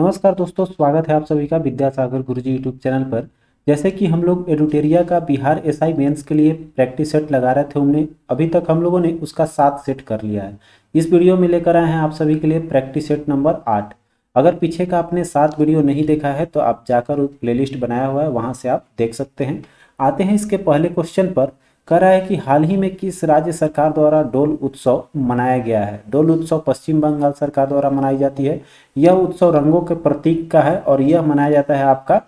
नमस्कार दोस्तों, स्वागत है आप सभी का विद्यासागर गुरुजी यूट्यूब चैनल पर। जैसे कि हम लोग एडुटेरिया का बिहार एसआई मेंस के लिए प्रैक्टिस सेट लगा रहे थे, हमने अभी तक हम लोगों ने उसका 7 सेट कर लिया है। इस वीडियो में लेकर आए हैं आप सभी के लिए प्रैक्टिस सेट नंबर 8। अगर पीछे का आपने 7 वीडियो नहीं देखा है तो आप जाकर प्लेलिस्ट बनाया हुआ है, वहाँ से आप देख सकते हैं। आते हैं इसके पहले क्वेश्चन पर। कह रहा है कि हाल ही में किस राज्य सरकार द्वारा डोल उत्सव मनाया गया है। डोल उत्सव पश्चिम बंगाल सरकार द्वारा मनाई जाती है। यह उत्सव रंगों के प्रतीक का है और यह मनाया जाता है आपका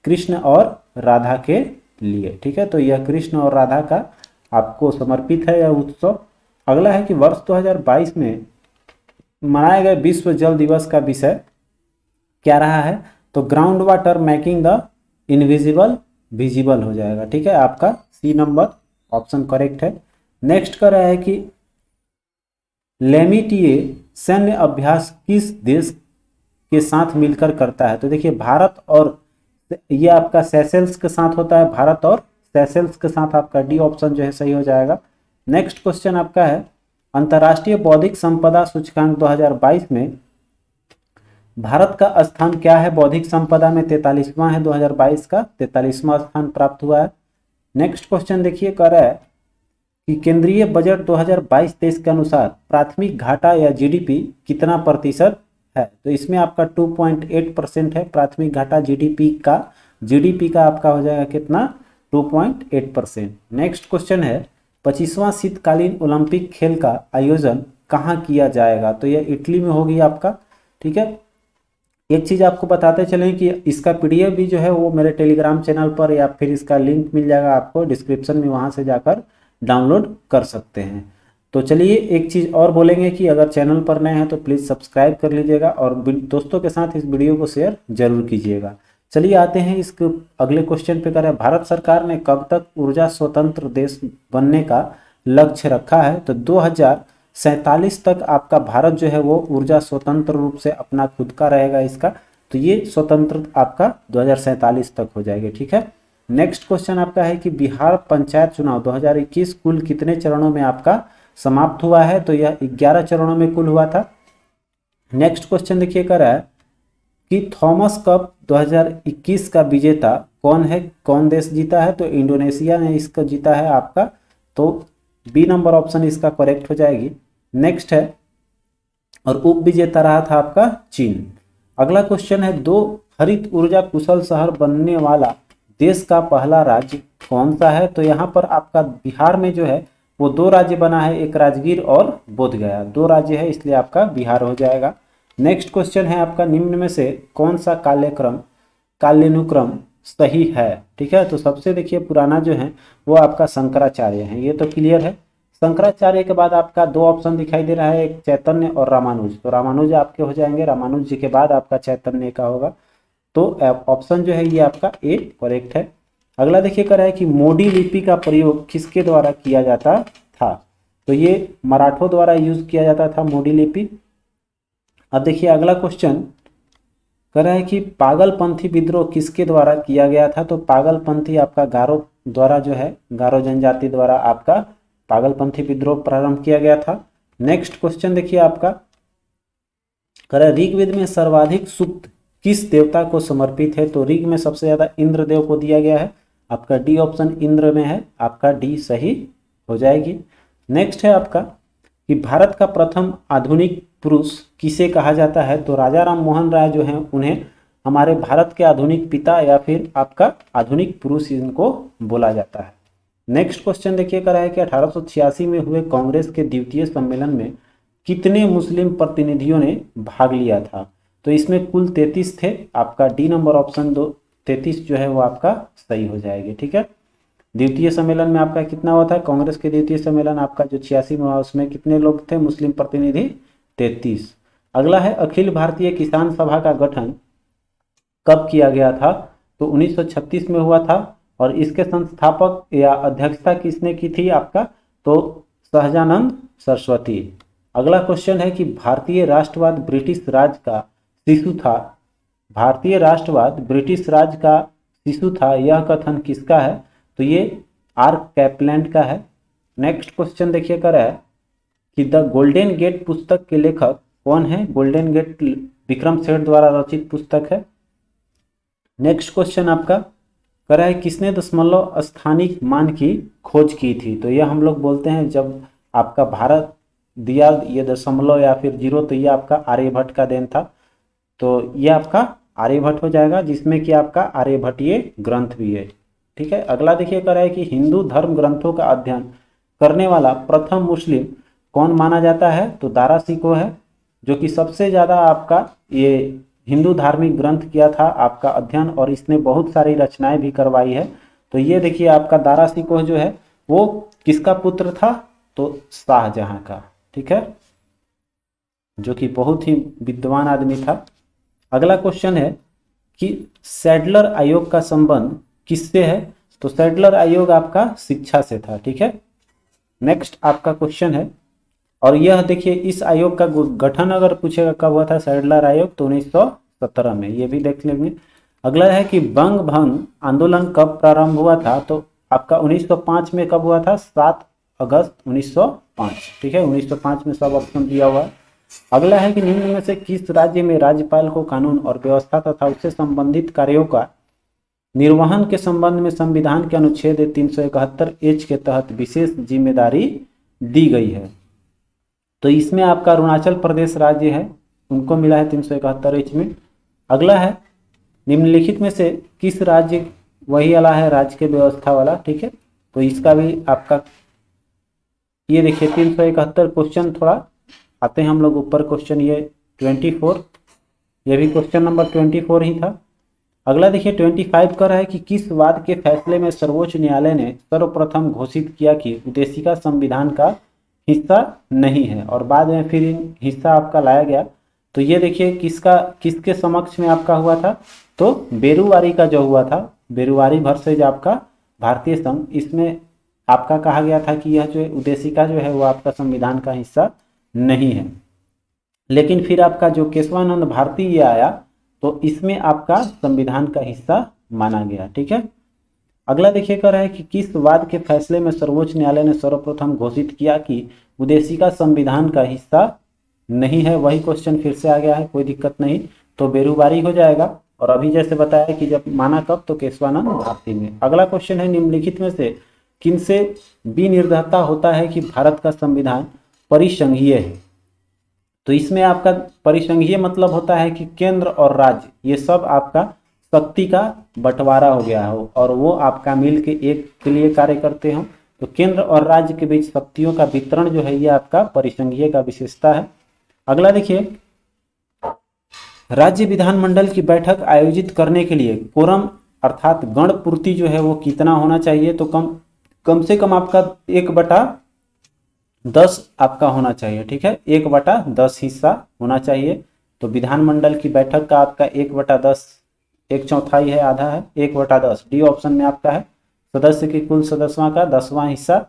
कृष्ण और राधा के लिए। ठीक है, तो यह कृष्ण और राधा का आपको समर्पित है यह उत्सव। अगला है कि वर्ष 2022 में मनाए गए विश्व जल दिवस का विषय क्या रहा है। तो ground water making the invisible visible हो जाएगा। ठीक है, आपका सी नंबर ऑप्शन करेक्ट है। नेक्स्ट कर रहा है कि लेमिटिए सैन्य अभ्यास किस देश के साथ मिलकर करता है। तो देखिए भारत और ये आपका सेशेल्स के साथ होता है, भारत और सेशेल्स के साथ आपका डी ऑप्शन जो है सही हो जाएगा। नेक्स्ट क्वेश्चन आपका है अंतर्राष्ट्रीय बौद्धिक संपदा सूचकांक 2022 में भारत का स्थान क्या है। बौद्धिक संपदा में 43वां है, 2022 का 43वां स्थान प्राप्त हुआ है। नेक्स्ट क्वेश्चन देखिए कह रहा है कि केंद्रीय बजट 2022-23 के अनुसार प्राथमिक घाटा या जीडीपी कितना प्रतिशत है। तो इसमें आपका 2.8% है प्राथमिक घाटा जीडीपी का आपका हो जाएगा कितना 2.8%। नेक्स्ट क्वेश्चन है 25वां शीतकालीन ओलंपिक खेल का आयोजन कहाँ किया जाएगा। तो यह इटली में होगी आपका। ठीक है, एक चीज़ आपको बताते चलें कि इसका पीडीएफ भी जो है वो मेरे टेलीग्राम चैनल पर या फिर इसका लिंक मिल जाएगा आपको डिस्क्रिप्शन में, वहाँ से जाकर डाउनलोड कर सकते हैं। तो चलिए एक चीज़ और बोलेंगे कि अगर चैनल पर नए हैं तो प्लीज़ सब्सक्राइब कर लीजिएगा और दोस्तों के साथ इस वीडियो को शेयर जरूर कीजिएगा। चलिए आते हैं इसके अगले क्वेश्चन पे। करें भारत सरकार ने कब तक ऊर्जा स्वतंत्र देश बनने का लक्ष्य रखा है। तो 2047 तक आपका भारत जो है वो ऊर्जा स्वतंत्र रूप से अपना खुद का रहेगा इसका। तो ये स्वतंत्र आपका 2047 तक हो जाएगी। ठीक है, नेक्स्ट क्वेश्चन आपका है कि बिहार पंचायत चुनाव 2021 कुल कितने चरणों में आपका समाप्त हुआ है। तो यह 11 चरणों में कुल हुआ था। नेक्स्ट क्वेश्चन देखिए कर रहा है कि थॉमस कप 2021 का विजेता कौन है, कौन देश जीता है। तो इंडोनेशिया ने इसका जीता है आपका। तो बी नंबर ऑप्शन इसका करेक्ट हो जाएगी। नेक्स्ट है और उप विजेता रहा था आपका चीन। अगला क्वेश्चन है दो हरित ऊर्जा कुशल शहर बनने वाला देश का पहला राज्य कौन सा है। तो यहाँ पर आपका बिहार में जो है वो 2 राज्य बना है, एक राजगीर और बोधगया, 2 राज्य है, इसलिए आपका बिहार हो जाएगा। नेक्स्ट क्वेश्चन है आपका निम्न में से कौन सा काल्यानुक्रम सही है। ठीक है, तो सबसे देखिए पुराना जो है वो आपका शंकराचार्य है, ये तो क्लियर है। शंकराचार्य के बाद आपका 2 ऑप्शन दिखाई दे रहा है, एक चैतन्य और रामानुज। तो रामानुज आपके हो जाएंगे, रामानुज जी के बाद आपका चैतन्य का होगा। तो ऑप्शन जो है ये आपका ए करेक्ट है। अगला देखिए कर रहा है कि मोडी लिपि का प्रयोग किसके द्वारा किया जाता था। तो ये मराठों द्वारा यूज किया जाता था मोडी लिपि। अब देखिए अगला क्वेश्चन कर रहा है कि पागलपंथी विद्रोह किसके द्वारा किया गया था। तो पागलपंथी आपका गारो द्वारा जो है, गारो जनजाति द्वारा आपका पागलपंथी विद्रोह प्रारंभ किया गया था। नेक्स्ट क्वेश्चन देखिए आपका कह रहा है ऋग्वेद में सर्वाधिक सूक्त किस देवता को समर्पित है। तो ऋग में सबसे ज्यादा इंद्रदेव को दिया गया है, आपका डी ऑप्शन इंद्र में है, आपका डी सही हो जाएगी। नेक्स्ट है आपका कि भारत का प्रथम आधुनिक पुरुष किसे कहा जाता है। तो राजा राम मोहन राय जो हैं उन्हें हमारे भारत के आधुनिक पिता या फिर आपका आधुनिक पुरुष इनको बोला जाता है। नेक्स्ट क्वेश्चन देखिए कर रहा है कि 1886 में हुए कांग्रेस के द्वितीय सम्मेलन में कितने मुस्लिम प्रतिनिधियों ने भाग लिया था। तो इसमें कुल 33 थे, आपका डी नंबर ऑप्शन 33 जो है वो आपका सही हो जाएगी। ठीक है, द्वितीय सम्मेलन में आपका कितना हुआ था, कांग्रेस के द्वितीय सम्मेलन आपका जो 86 में हुआ उसमें कितने लोग थे मुस्लिम प्रतिनिधि 33। अगला है अखिल भारतीय किसान सभा का गठन कब किया गया था। तो 1936 में हुआ था और इसके संस्थापक या अध्यक्षता किसने की थी आपका, तो सहजानंद सरस्वती। अगला क्वेश्चन है कि भारतीय राष्ट्रवाद ब्रिटिश राज का शिशु था। भारतीय राष्ट्रवाद ब्रिटिश राज का शिशु था, यह कथन किसका है। तो ये आर कैपलैंड का है। नेक्स्ट क्वेश्चन देखिए कर रहा है कि द गोल्डन गेट पुस्तक के लेखक कौन है। गोल्डन गेट विक्रम सेठ द्वारा रचित पुस्तक है। नेक्स्ट क्वेश्चन आपका कह रहा है किसने दशमलव स्थानिक मान की खोज की थी। तो यह हम लोग बोलते हैं जब आपका भारत दिया ये दशमलव या फिर जीरो, तो ये आपका आर्यभट्ट का देन था। तो ये आपका आर्यभट्ट हो जाएगा, जिसमें कि आपका आर्यभट्टीय ग्रंथ भी है। ठीक है, अगला देखिए कह रहा है कि हिंदू धर्म ग्रंथों का अध्ययन करने वाला प्रथम मुस्लिम कौन माना जाता है। तो दारा शिकोह है, जो कि सबसे ज़्यादा आपका ये हिंदू धार्मिक ग्रंथ किया था आपका अध्ययन, और इसने बहुत सारी रचनाएं भी करवाई है। तो ये देखिए आपका दारा शिकोह जो है वो किसका पुत्र था, तो शाहजहां का। ठीक है, जो कि बहुत ही विद्वान आदमी था। अगला क्वेश्चन है कि सैडलर आयोग का संबंध किससे है। तो सैडलर आयोग आपका शिक्षा से था। ठीक है, नेक्स्ट आपका क्वेश्चन है, और यह देखिए इस आयोग का गठन अगर पूछेगा कब हुआ था सैडलर आयोग, तो 1917 में, ये भी देख लेंगे। अगला है कि बंग भंग आंदोलन कब प्रारंभ हुआ था। तो आपका 1905 में कब हुआ था, 7 अगस्त 1905। ठीक है, 1905 में सब ऑप्शन दिया हुआ है। अगला है कि निम्न में से किस राज्य में राज्यपाल को कानून और व्यवस्था तथा उससे संबंधित कार्यों का निर्वहन के संबंध में संविधान के अनुच्छेद 371 के तहत विशेष जिम्मेदारी दी गई है। तो इसमें आपका अरुणाचल प्रदेश राज्य है, उनको मिला है 371 में। अगला है निम्नलिखित में से किस राज्य, वही वाला है राज्य के व्यवस्था वाला। ठीक है, तो इसका भी आपका ये देखिए 371 क्वेश्चन थोड़ा आते हैं हम लोग ऊपर क्वेश्चन ये 24, ये भी क्वेश्चन नंबर 24 ही था। अगला देखिए 25 कर रहा है कि किस वाद के फैसले में सर्वोच्च न्यायालय ने सर्वप्रथम घोषित किया कि उद्देशिका संविधान का हिस्सा नहीं है, और बाद में फिर हिस्सा आपका लाया गया। तो ये देखिए किसके समक्ष में आपका हुआ था, तो बेरुवारी का जो हुआ था, बेरुवारी वर्सेज आपका भारतीय संघ, इसमें आपका कहा गया था कि यह जो उद्देशिका जो है वो आपका संविधान का हिस्सा नहीं है। लेकिन फिर आपका जो केशवानंद भारती ये आया, तो इसमें आपका संविधान का हिस्सा माना गया। ठीक है, अगला देखिए कर रहा है कि किस वाद के फैसले में सर्वोच्च न्यायालय ने सर्वप्रथम घोषित किया कि उद्देशिका संविधान का हिस्सा नहीं है। वही क्वेश्चन फिर से आ गया है, कोई दिक्कत नहीं, तो बेरुवारी हो जाएगा। और अभी जैसे बताया कि जब माना कब, तो केशवानंद भारती में। अगला क्वेश्चन है निम्नलिखित में से किनसे विनिर्देशता होता है कि भारत का संविधान परिसंघीय है। तो इसमें आपका परिसंघीय मतलब होता है कि केंद्र और राज्य ये सब आपका शक्ति का बंटवारा हो गया हो, और वो आपका मिल के एक के लिए कार्य करते हो। तो केंद्र और राज्य के बीच शक्तियों का वितरण जो है ये आपका परिसंघीय का विशेषता है। अगला देखिए, राज्य विधानमंडल की बैठक आयोजित करने के लिए कोरम अर्थात गण पूर्ति जो है वो कितना होना चाहिए। तो कम से कम आपका 1/10 आपका होना चाहिए। ठीक है, 1/10 हिस्सा होना चाहिए। तो विधानमंडल की बैठक का आपका 1/10, 1/4 है, आधा है, 1/10 डी ऑप्शन में आपका है। सदस्य की कुल सदस्यों का 10वां हिस्सा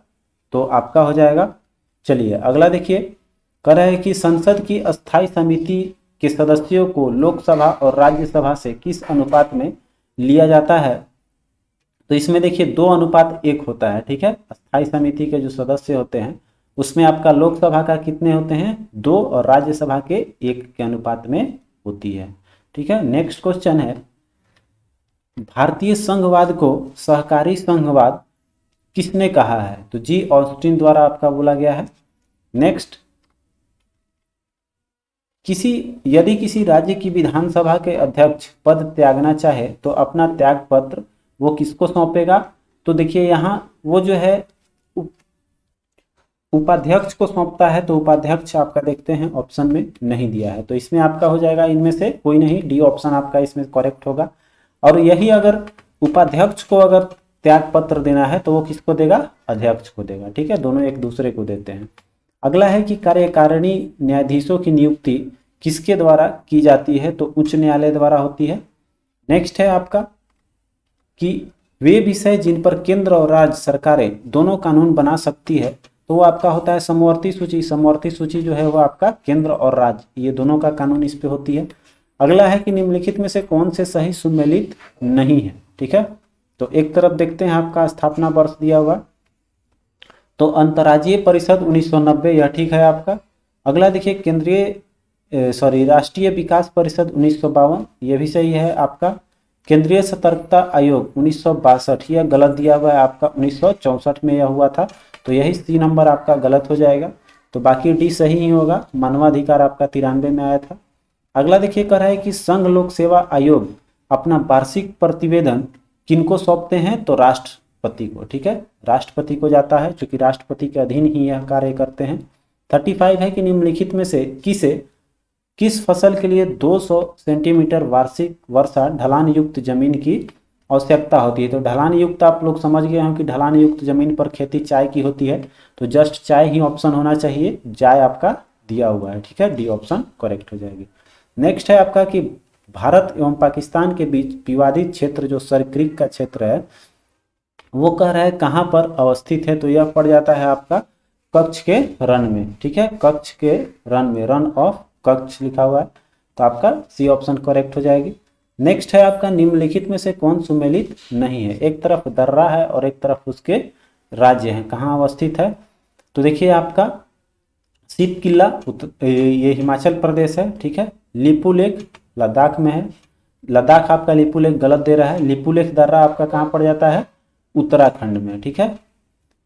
तो आपका हो जाएगा। चलिए अगला देखिए, कह रहा है कि संसद की अस्थायी समिति के सदस्यों को लोकसभा और राज्यसभा से किस अनुपात में लिया जाता है। तो इसमें देखिए 2:1 होता है। ठीक है, अस्थायी समिति के जो सदस्य होते हैं उसमें आपका लोकसभा का कितने होते हैं, 2, और राज्यसभा के 1 के अनुपात में होती है। ठीक है, नेक्स्ट क्वेश्चन है भारतीय संघवाद को सहकारी संघवाद किसने कहा है। तो जी ऑस्टिन द्वारा आपका बोला गया है। नेक्स्ट, यदि किसी राज्य की विधानसभा के अध्यक्ष पद त्यागना चाहे तो अपना त्याग पत्र वो किसको सौंपेगा। तो देखिए यहाँ वो जो है उपाध्यक्ष को सौंपता है। तो उपाध्यक्ष आपका देखते हैं ऑप्शन में नहीं दिया है, तो इसमें आपका हो जाएगा इनमें से कोई नहीं, डी ऑप्शन आपका इसमें करेक्ट होगा। और यही अगर उपाध्यक्ष को अगर त्याग पत्र देना है तो वो किसको देगा, अध्यक्ष को देगा। ठीक है, दोनों एक दूसरे को देते हैं। अगला है कि कार्यकारिणी न्यायाधीशों की नियुक्ति किसके द्वारा की जाती है। तो उच्च न्यायालय द्वारा होती है। नेक्स्ट है आपका कि वे विषय जिन पर केंद्र और राज्य सरकारें दोनों कानून बना सकती है, तो वो आपका होता है समवर्ती सूची। समवर्ती सूची जो है वो आपका केंद्र और राज्य ये दोनों का कानून इस पे होती है। अगला है कि निम्नलिखित में से कौन से सही सुमेलित नहीं है। ठीक है, तो एक तरफ देखते हैं आपका स्थापना वर्ष दिया हुआ, तो अंतर्राज्यीय परिषद 1990, यह ठीक है आपका। अगला देखिए केंद्रीय सॉरी राष्ट्रीय विकास परिषद 1952, ये भी सही है आपका। केंद्रीय सतर्कता आयोग 1962, यह गलत दिया हुआ है आपका, 1964 में यह हुआ था, तो यही सी नंबर आपका गलत हो जाएगा। तो बाकी डी सही ही होगा। मानवाधिकार आपका 93 में आया था। अगला देखिए कह रहा है कि संघ लोक सेवा आयोग अपना वार्षिक प्रतिवेदन किनको सौंपते हैं, तो राष्ट्रपति को, ठीक है, राष्ट्रपति को जाता है, क्योंकि राष्ट्रपति के अधीन ही यह कार्य करते हैं। 35 है कि निम्नलिखित में से किस फसल के लिए 200 सेंटीमीटर वार्षिक वर्षा ढलान युक्त जमीन की आवश्यकता होती है। तो ढलान युक्त आप लोग समझ गए हैं कि ढलान युक्त जमीन पर खेती चाय की होती है, तो जस्ट चाय ही ऑप्शन होना चाहिए, जाय आपका दिया हुआ है, ठीक है, डी ऑप्शन करेक्ट हो जाएगी। नेक्स्ट है आपका कि भारत एवं पाकिस्तान के बीच विवादित क्षेत्र जो सर क्रीक का क्षेत्र है, वो कह रहा है कहाँ पर अवस्थित है, तो यह पड़ जाता है आपका कच्छ के रन में, ठीक है, कच्छ के रन में, रन ऑफ कच्छ लिखा हुआ है, तो आपका सी ऑप्शन करेक्ट हो जाएगी। नेक्स्ट है आपका निम्नलिखित में से कौन सुमेलित नहीं है। एक तरफ दर्रा है और एक तरफ उसके राज्य हैं, कहाँ अवस्थित है, तो देखिए आपका शीत किला ये हिमाचल प्रदेश है, ठीक है, लिपुलेख लद्दाख में है, लद्दाख आपका लिपुलेख गलत दे रहा है, लिपुलेख दर्रा आपका कहाँ पड़ जाता है, उत्तराखंड में, ठीक है,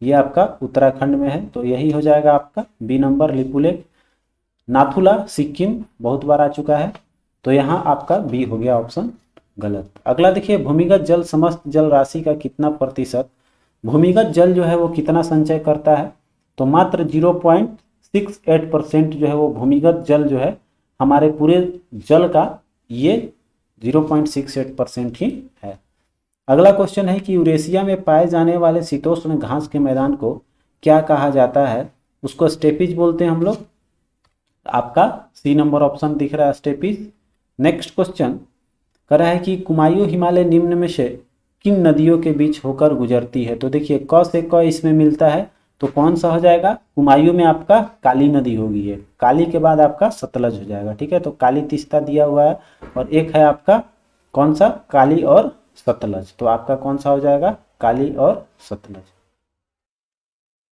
ये आपका उत्तराखंड में है, तो यही हो जाएगा आपका बी नंबर लिपुलेख। नाथुला सिक्किम बहुत बार आ चुका है, तो यहाँ आपका बी हो गया ऑप्शन गलत। अगला देखिए भूमिगत जल समस्त जल राशि का कितना प्रतिशत, भूमिगत जल जो है वो कितना संचय करता है, तो मात्र 0.68% जो है वो भूमिगत जल जो है हमारे पूरे जल का ये 0.68% ही है। अगला क्वेश्चन है कि यूरेशिया में पाए जाने वाले शीतोष्ण घास के मैदान को क्या कहा जाता है, उसको स्टेपीज बोलते हैं हम लोग, आपका सी नंबर ऑप्शन दिख रहा है स्टेपीज। नेक्स्ट क्वेश्चन कर रहा है कि कुमायूं हिमालय निम्न में से किन नदियों के बीच होकर गुजरती है, तो देखिए क से क इसमें मिलता है, तो कौन सा हो जाएगा, कुमायूं में आपका काली नदी होगी, है काली के बाद आपका सतलज हो जाएगा, ठीक है, तो काली तीस्ता दिया हुआ है, और एक है आपका कौन सा, काली और सतलज, तो आपका कौन सा हो जाएगा, काली और सतलज।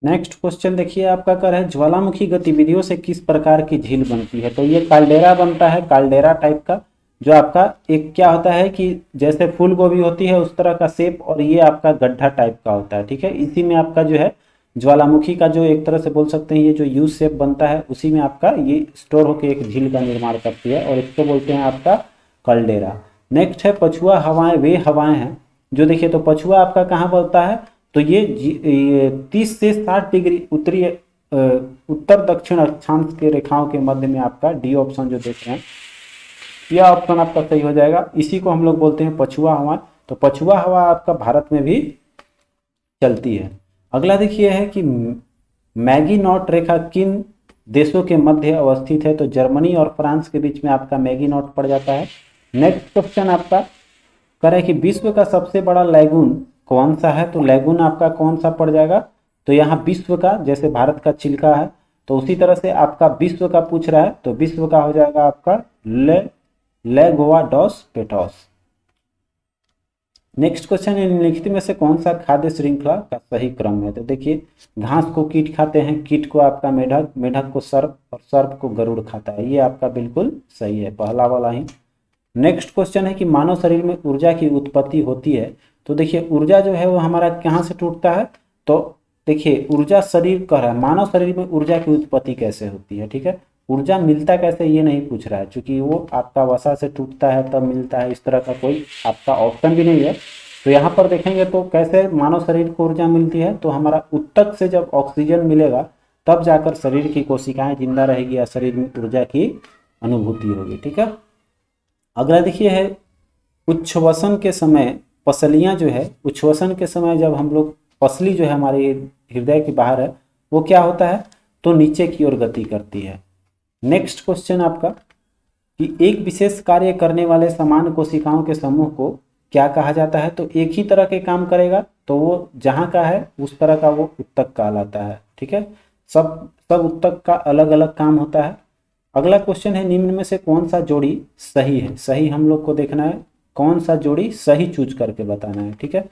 नेक्स्ट क्वेश्चन देखिए आपका कर है ज्वालामुखी गतिविधियों से किस प्रकार की झील बनती है, तो ये काल्डेरा बनता है, काल्डेरा टाइप का, जो आपका एक क्या होता है कि जैसे फूल गोभी होती है उस तरह का शेप, और ये आपका गड्ढा टाइप का होता है, ठीक है, इसी में आपका जो है ज्वालामुखी का जो एक तरह से बोल सकते हैं ये जो यू शेप बनता है, उसी में आपका ये स्टोर होकर एक झील का निर्माण करती है, और इसको बोलते हैं आपका काल्डेरा। नेक्स्ट है पछुआ हवाएं वे हवाएं हैं जो, देखिए तो पछुआ आपका कहाँ बनता है, तो ये 30 से 60 डिग्री उत्तरी उत्तर दक्षिण अक्षांश के रेखाओं के मध्य में आपका डी ऑप्शन जो देख रहे हैं, यह ऑप्शन आपका सही हो जाएगा। इसी को हम लोग बोलते हैं पछुआ हवा, तो पछुआ हवा आपका भारत में भी चलती है। अगला देखिए है कि मैगी नॉट रेखा किन देशों के मध्य अवस्थित है, तो जर्मनी और फ्रांस के बीच में आपका मैगी नॉट पड़ जाता है। नेक्स्ट क्वेश्चन आपका कह रहा है कि विश्व का सबसे बड़ा लैगून कौन सा है, तो लैगून आपका कौन सा पड़ जाएगा, तो यहाँ विश्व का, जैसे भारत का चिल्का है तो उसी तरह से आपका विश्व का पूछ रहा है, तो विश्व का हो जाएगा आपका लेगोवा डॉस पेटोस। नेक्स्ट क्वेश्चन है निम्नलिखित में से कौन सा खाद्य श्रृंखला का सही क्रम है, तो देखिए घास को कीट खाते हैं, कीट को आपका मेढक, मेढक को सर्प, और सर्प को गरुड़ खाता है, ये आपका बिल्कुल सही है, पहला वाला ही। नेक्स्ट क्वेश्चन है कि मानव शरीर में ऊर्जा की उत्पत्ति होती है, तो देखिए ऊर्जा जो है वो हमारा कहाँ से टूटता है, तो देखिए ऊर्जा शरीर कह रहा है, मानव शरीर में ऊर्जा की उत्पत्ति कैसे होती है, ठीक है, ऊर्जा मिलता कैसे ये नहीं पूछ रहा है, क्योंकि वो आपका वसा से टूटता है तब मिलता है, इस तरह का कोई आपका ऑप्शन भी नहीं है। तो यहाँ पर देखेंगे तो कैसे मानव शरीर को ऊर्जा मिलती है, तो हमारा उत्तक से जब ऑक्सीजन मिलेगा तब जाकर शरीर की कोशिकाएं जिंदा रहेगी या शरीर में ऊर्जा की अनुभूति होगी, ठीक है। अगला देखिए है उच्छ्वसन के समय पसलियाँ जो है, उच्छ्वसन के समय जब हम लोग पसली जो है हमारे हृदय के बाहर है वो क्या होता है, तो नीचे की ओर गति करती है। नेक्स्ट क्वेश्चन आपका कि एक विशेष कार्य करने वाले समान कोशिकाओं के समूह को क्या कहा जाता है, तो एक ही तरह के काम करेगा तो वो जहाँ का है उस तरह का वो उत्तक कहलाता है, ठीक है, सब उत्तक का अलग अलग काम होता है। अगला क्वेश्चन है निम्न में से कौन सा जोड़ी सही है, सही हम लोग को देखना है, कौन सा जोड़ी सही चूज करके बताना है, ठीक है।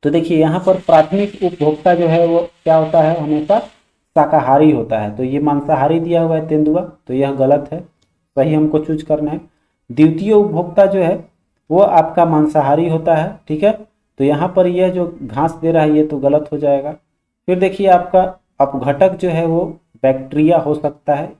तो देखिए यहाँ पर प्राथमिक उपभोक्ता जो है वो क्या होता है, हमेशा शाकाहारी होता है, तो ये मांसाहारी दिया हुआ है तेंदुआ, तो यह गलत है, सही हमको चूज करना है। द्वितीय उपभोक्ता जो है वो आपका मांसाहारी होता है, ठीक है, तो यहाँ पर यह जो घास दे रहा है ये तो गलत हो जाएगा। फिर देखिए आपका अपघटक जो है वो बैक्टीरिया हो सकता है,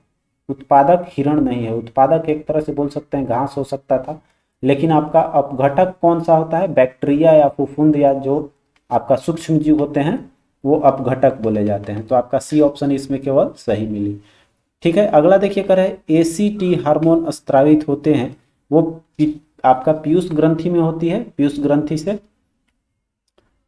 उत्पादक हिरण नहीं है। उत्पादक एक तरह से बोल सकते हैं घास हो सकता था, लेकिन आपका अपघटक कौन सा होता है, बैक्टीरिया या फफूंद या जो आपका सूक्ष्म जीव होते हैं वो अपघटक बोले जाते हैं। तो आपका सी ऑप्शन इसमें केवल सही मिली। ठीक है, अगला देखिए कर है एसीटी हार्मोन स्त्रावित होते हैं, वो आपका पीयूष ग्रंथि में होती है, पीयूष ग्रंथि से।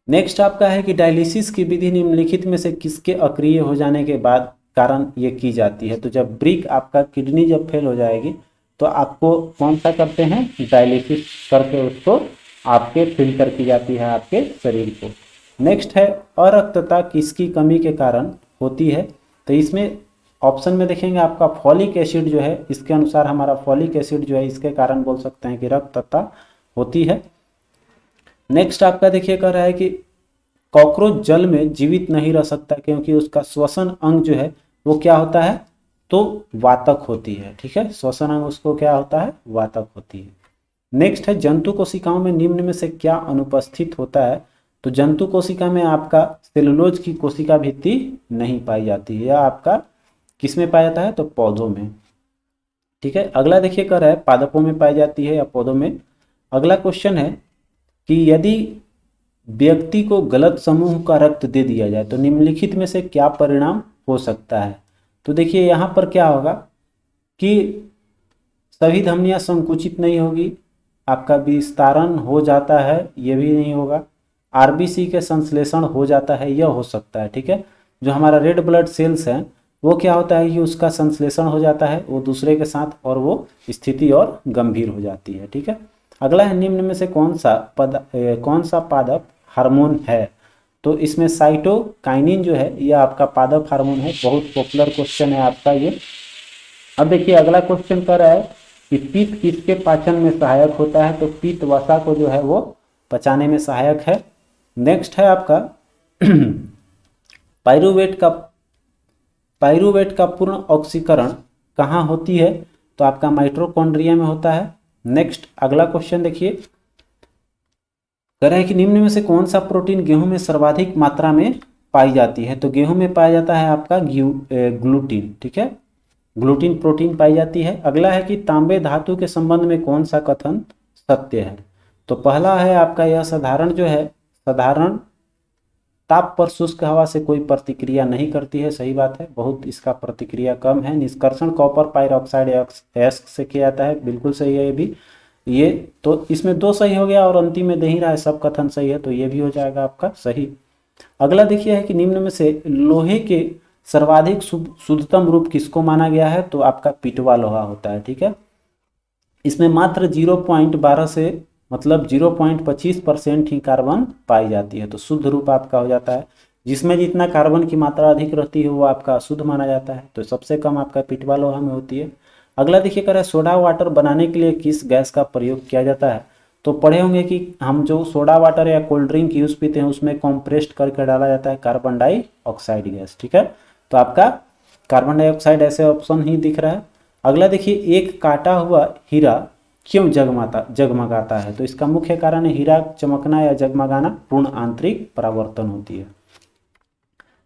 नेक्स्ट आपका है कि डायलिसिस की विधि निम्नलिखित में से किसके अक्रिय हो जाने के बाद कारण ये की जाती है। तो जब ब्रिक आपका किडनी जब फेल हो जाएगी तो आपको कौन सा करते हैं, डायलिसिस करके उसको आपके फिल्टर की जाती है आपके शरीर को। नेक्स्ट है अरक्तता किसकी कमी के कारण होती है। तो इसमें ऑप्शन में देखेंगे आपका फॉलिक एसिड जो है, इसके अनुसार हमारा फॉलिक एसिड जो है इसके कारण बोल सकते हैं कि रक्तता होती है। नेक्स्ट आपका देखिए कह रहा है कि कॉकरोच जल में जीवित नहीं रह सकता क्योंकि उसका श्वसन अंग जो है वो क्या होता है, तो वातक होती है। ठीक है, श्वसन अंग उसको क्या होता है, वातक होती है। नेक्स्ट है जंतु कोशिकाओं में निम्न में से क्या अनुपस्थित होता है। तो जंतु कोशिका में आपका सेलुलोज की कोशिका भित्ति नहीं पाई जाती है, यह आपका किस में पाया जाता है, तो पौधों में। ठीक है, अगला देखिए कर रहा है पादपों में पाई जाती है या पौधों में। अगला क्वेश्चन है कि यदि व्यक्ति को गलत समूह का रक्त दे दिया जाए तो निम्नलिखित में से क्या परिणाम हो सकता है। तो देखिए यहाँ पर क्या होगा कि सभी धमनियाँ संकुचित नहीं होगी, आपका विस्तारण हो जाता है, ये भी नहीं होगा। आरबीसी के संश्लेषण हो जाता है, यह हो सकता है। ठीक है, जो हमारा रेड ब्लड सेल्स है वो क्या होता है कि उसका संश्लेषण हो जाता है वो दूसरे के साथ, और वो स्थिति और गंभीर हो जाती है। ठीक है, अगला है निम्न में से कौन सा पादप हार्मोन है। तो इसमें साइटोकाइनिन जो है ये आपका पादप हार्मोन है, बहुत पॉपुलर क्वेश्चन है आपका ये। अब देखिए अगला क्वेश्चन कर रहा है कि पित्त किसके पाचन में सहायक होता है। तो पित्त वसा को जो है वो पचाने में सहायक है। नेक्स्ट है आपका पाइरूवेट का पूर्ण ऑक्सीकरण कहाँ होती है। तो आपका माइटोकॉन्ड्रिया में होता है। नेक्स्ट अगला क्वेश्चन देखिए, कह रहा है कि निम्न में से कौन सा प्रोटीन गेहूं में सर्वाधिक मात्रा में पाई जाती है। तो गेहूं में पाया जाता है आपका ग्लूटीन। ठीक है, ग्लूटीन प्रोटीन पाई जाती है। अगला है कि तांबे धातु के संबंध में कौन सा कथन सत्य है। तो पहला है आपका यह साधारण ताप पर शुष्क हवा से कोई प्रतिक्रिया नहीं करती है, सही बात है, बहुत इसका प्रतिक्रिया कम है। निष्कर्षण कॉपर पाइरोक्साइड एस्क से किया जाता है, बिल्कुल सही है ये भी। ये तो इसमें 2 सही हो गया और अंतिम में दे ही रहा है सब कथन सही है, तो ये भी हो जाएगा आपका सही। अगला देखिए है कि निम्न में से लोहे के सर्वाधिक शुद्धतम रूप किसको माना गया है। तो आपका पिटवा लोहा होता है। ठीक है, इसमें मात्र 0.12 से मतलब 0.25% ही कार्बन पाई जाती है, तो शुद्ध रूप आपका हो जाता है। जिसमें जितना कार्बन की मात्रा अधिक रहती है वो आपका शुद्ध माना जाता है, तो सबसे कम आपका पिटवा लोहा में होती है। अगला देखिए कर सोडा वाटर बनाने के लिए किस गैस का प्रयोग किया जाता है। तो पढ़े होंगे कि हम जो सोडा वाटर या कोल्ड ड्रिंक यूज पीते हैं उसमें कॉम्प्रेस्ड करके डाला जाता है कार्बन डाइऑक्साइड गैस। ठीक है, तो आपका कार्बन डाइऑक्साइड ऐसे ऑप्शन ही दिख रहा है। अगला देखिए एक काटा हुआ हीरा क्यों जगमगाता है। तो इसका मुख्य कारण है हीरा चमकना या जगमगाना पूर्ण आंतरिक परावर्तन होती है।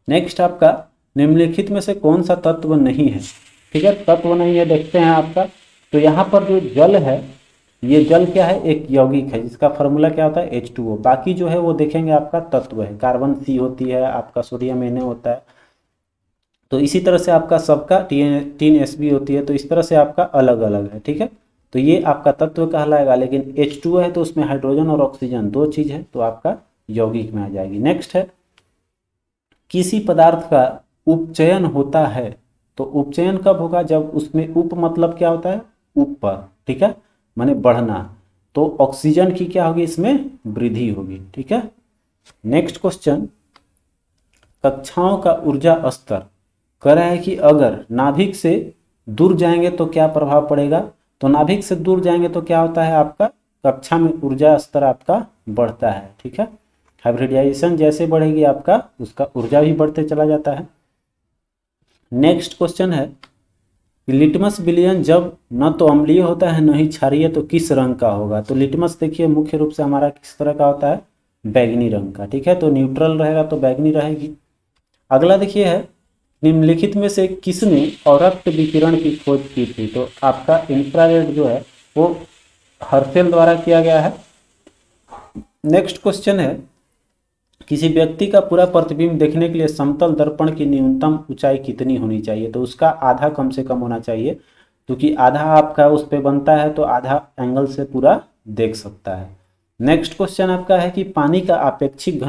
नेक्स्ट आपका निम्नलिखित में से कौन सा तत्व नहीं है। ठीक है, तत्व नहीं है, देखते हैं आपका। तो यहाँ पर जो जल है ये जल क्या है, एक यौगिक है जिसका फॉर्मूला क्या होता है H2O। बाकी जो है वो देखेंगे आपका तत्व है, कार्बन C होती है, आपका सोडियम Na होता है। तो इसी तरह से आपका सबका TnSB होती है, तो इस तरह से आपका अलग अलग है। ठीक है, तो ये आपका तत्व कहलाएगा, लेकिन H2O है तो उसमें हाइड्रोजन और ऑक्सीजन 2 चीज है, तो आपका यौगिक में आ जाएगी। नेक्स्ट है किसी पदार्थ का उपचयन होता है। तो उपचयन कब होगा, जब उसमें उप मतलब क्या होता है, ऊपर। ठीक है, माने बढ़ना, तो ऑक्सीजन की क्या होगी, इसमें वृद्धि होगी। ठीक है, नेक्स्ट क्वेश्चन, कक्षाओं का ऊर्जा स्तर कह रहा है कि अगर नाभिक से दूर जाएंगे तो क्या प्रभाव पड़ेगा। तो नाभिक से दूर जाएंगे तो क्या होता है, आपका कक्षा में ऊर्जा स्तर आपका बढ़ता है। ठीक है, हाइब्रिडाइजेशन जैसे बढ़ेगी आपका उसका ऊर्जा भी बढ़ते चला जाता है। नेक्स्ट क्वेश्चन है कि लिटमस विलयन जब न तो अम्लीय होता है न ही क्षारीय तो किस रंग का होगा। तो लिटमस देखिए मुख्य रूप से हमारा किस तरह का होता है, बैगनी रंग का, ठीक है। तो न्यूट्रल रहेगा तो बैगनी रहेगी। अगला देखिए है निम्नलिखित में से किसने अवरक्त विकिरण की खोज की थी। तो आपका इंफ्रारेड जो है वो हर्शेल द्वारा किया गया है। नेक्स्ट क्वेश्चन है किसी व्यक्ति का पूरा प्रतिबिंब देखने के लिए समतल दर्पण की न्यूनतम ऊंचाई कितनी होनी चाहिए। तो उसका आधा कम से कम होना चाहिए, क्योंकि आधा आपका उस पे बनता है तो आधा एंगल से पूरा देख सकता है। नेक्स्ट क्वेश्चन आपका है कि पानी का आपेक्षिक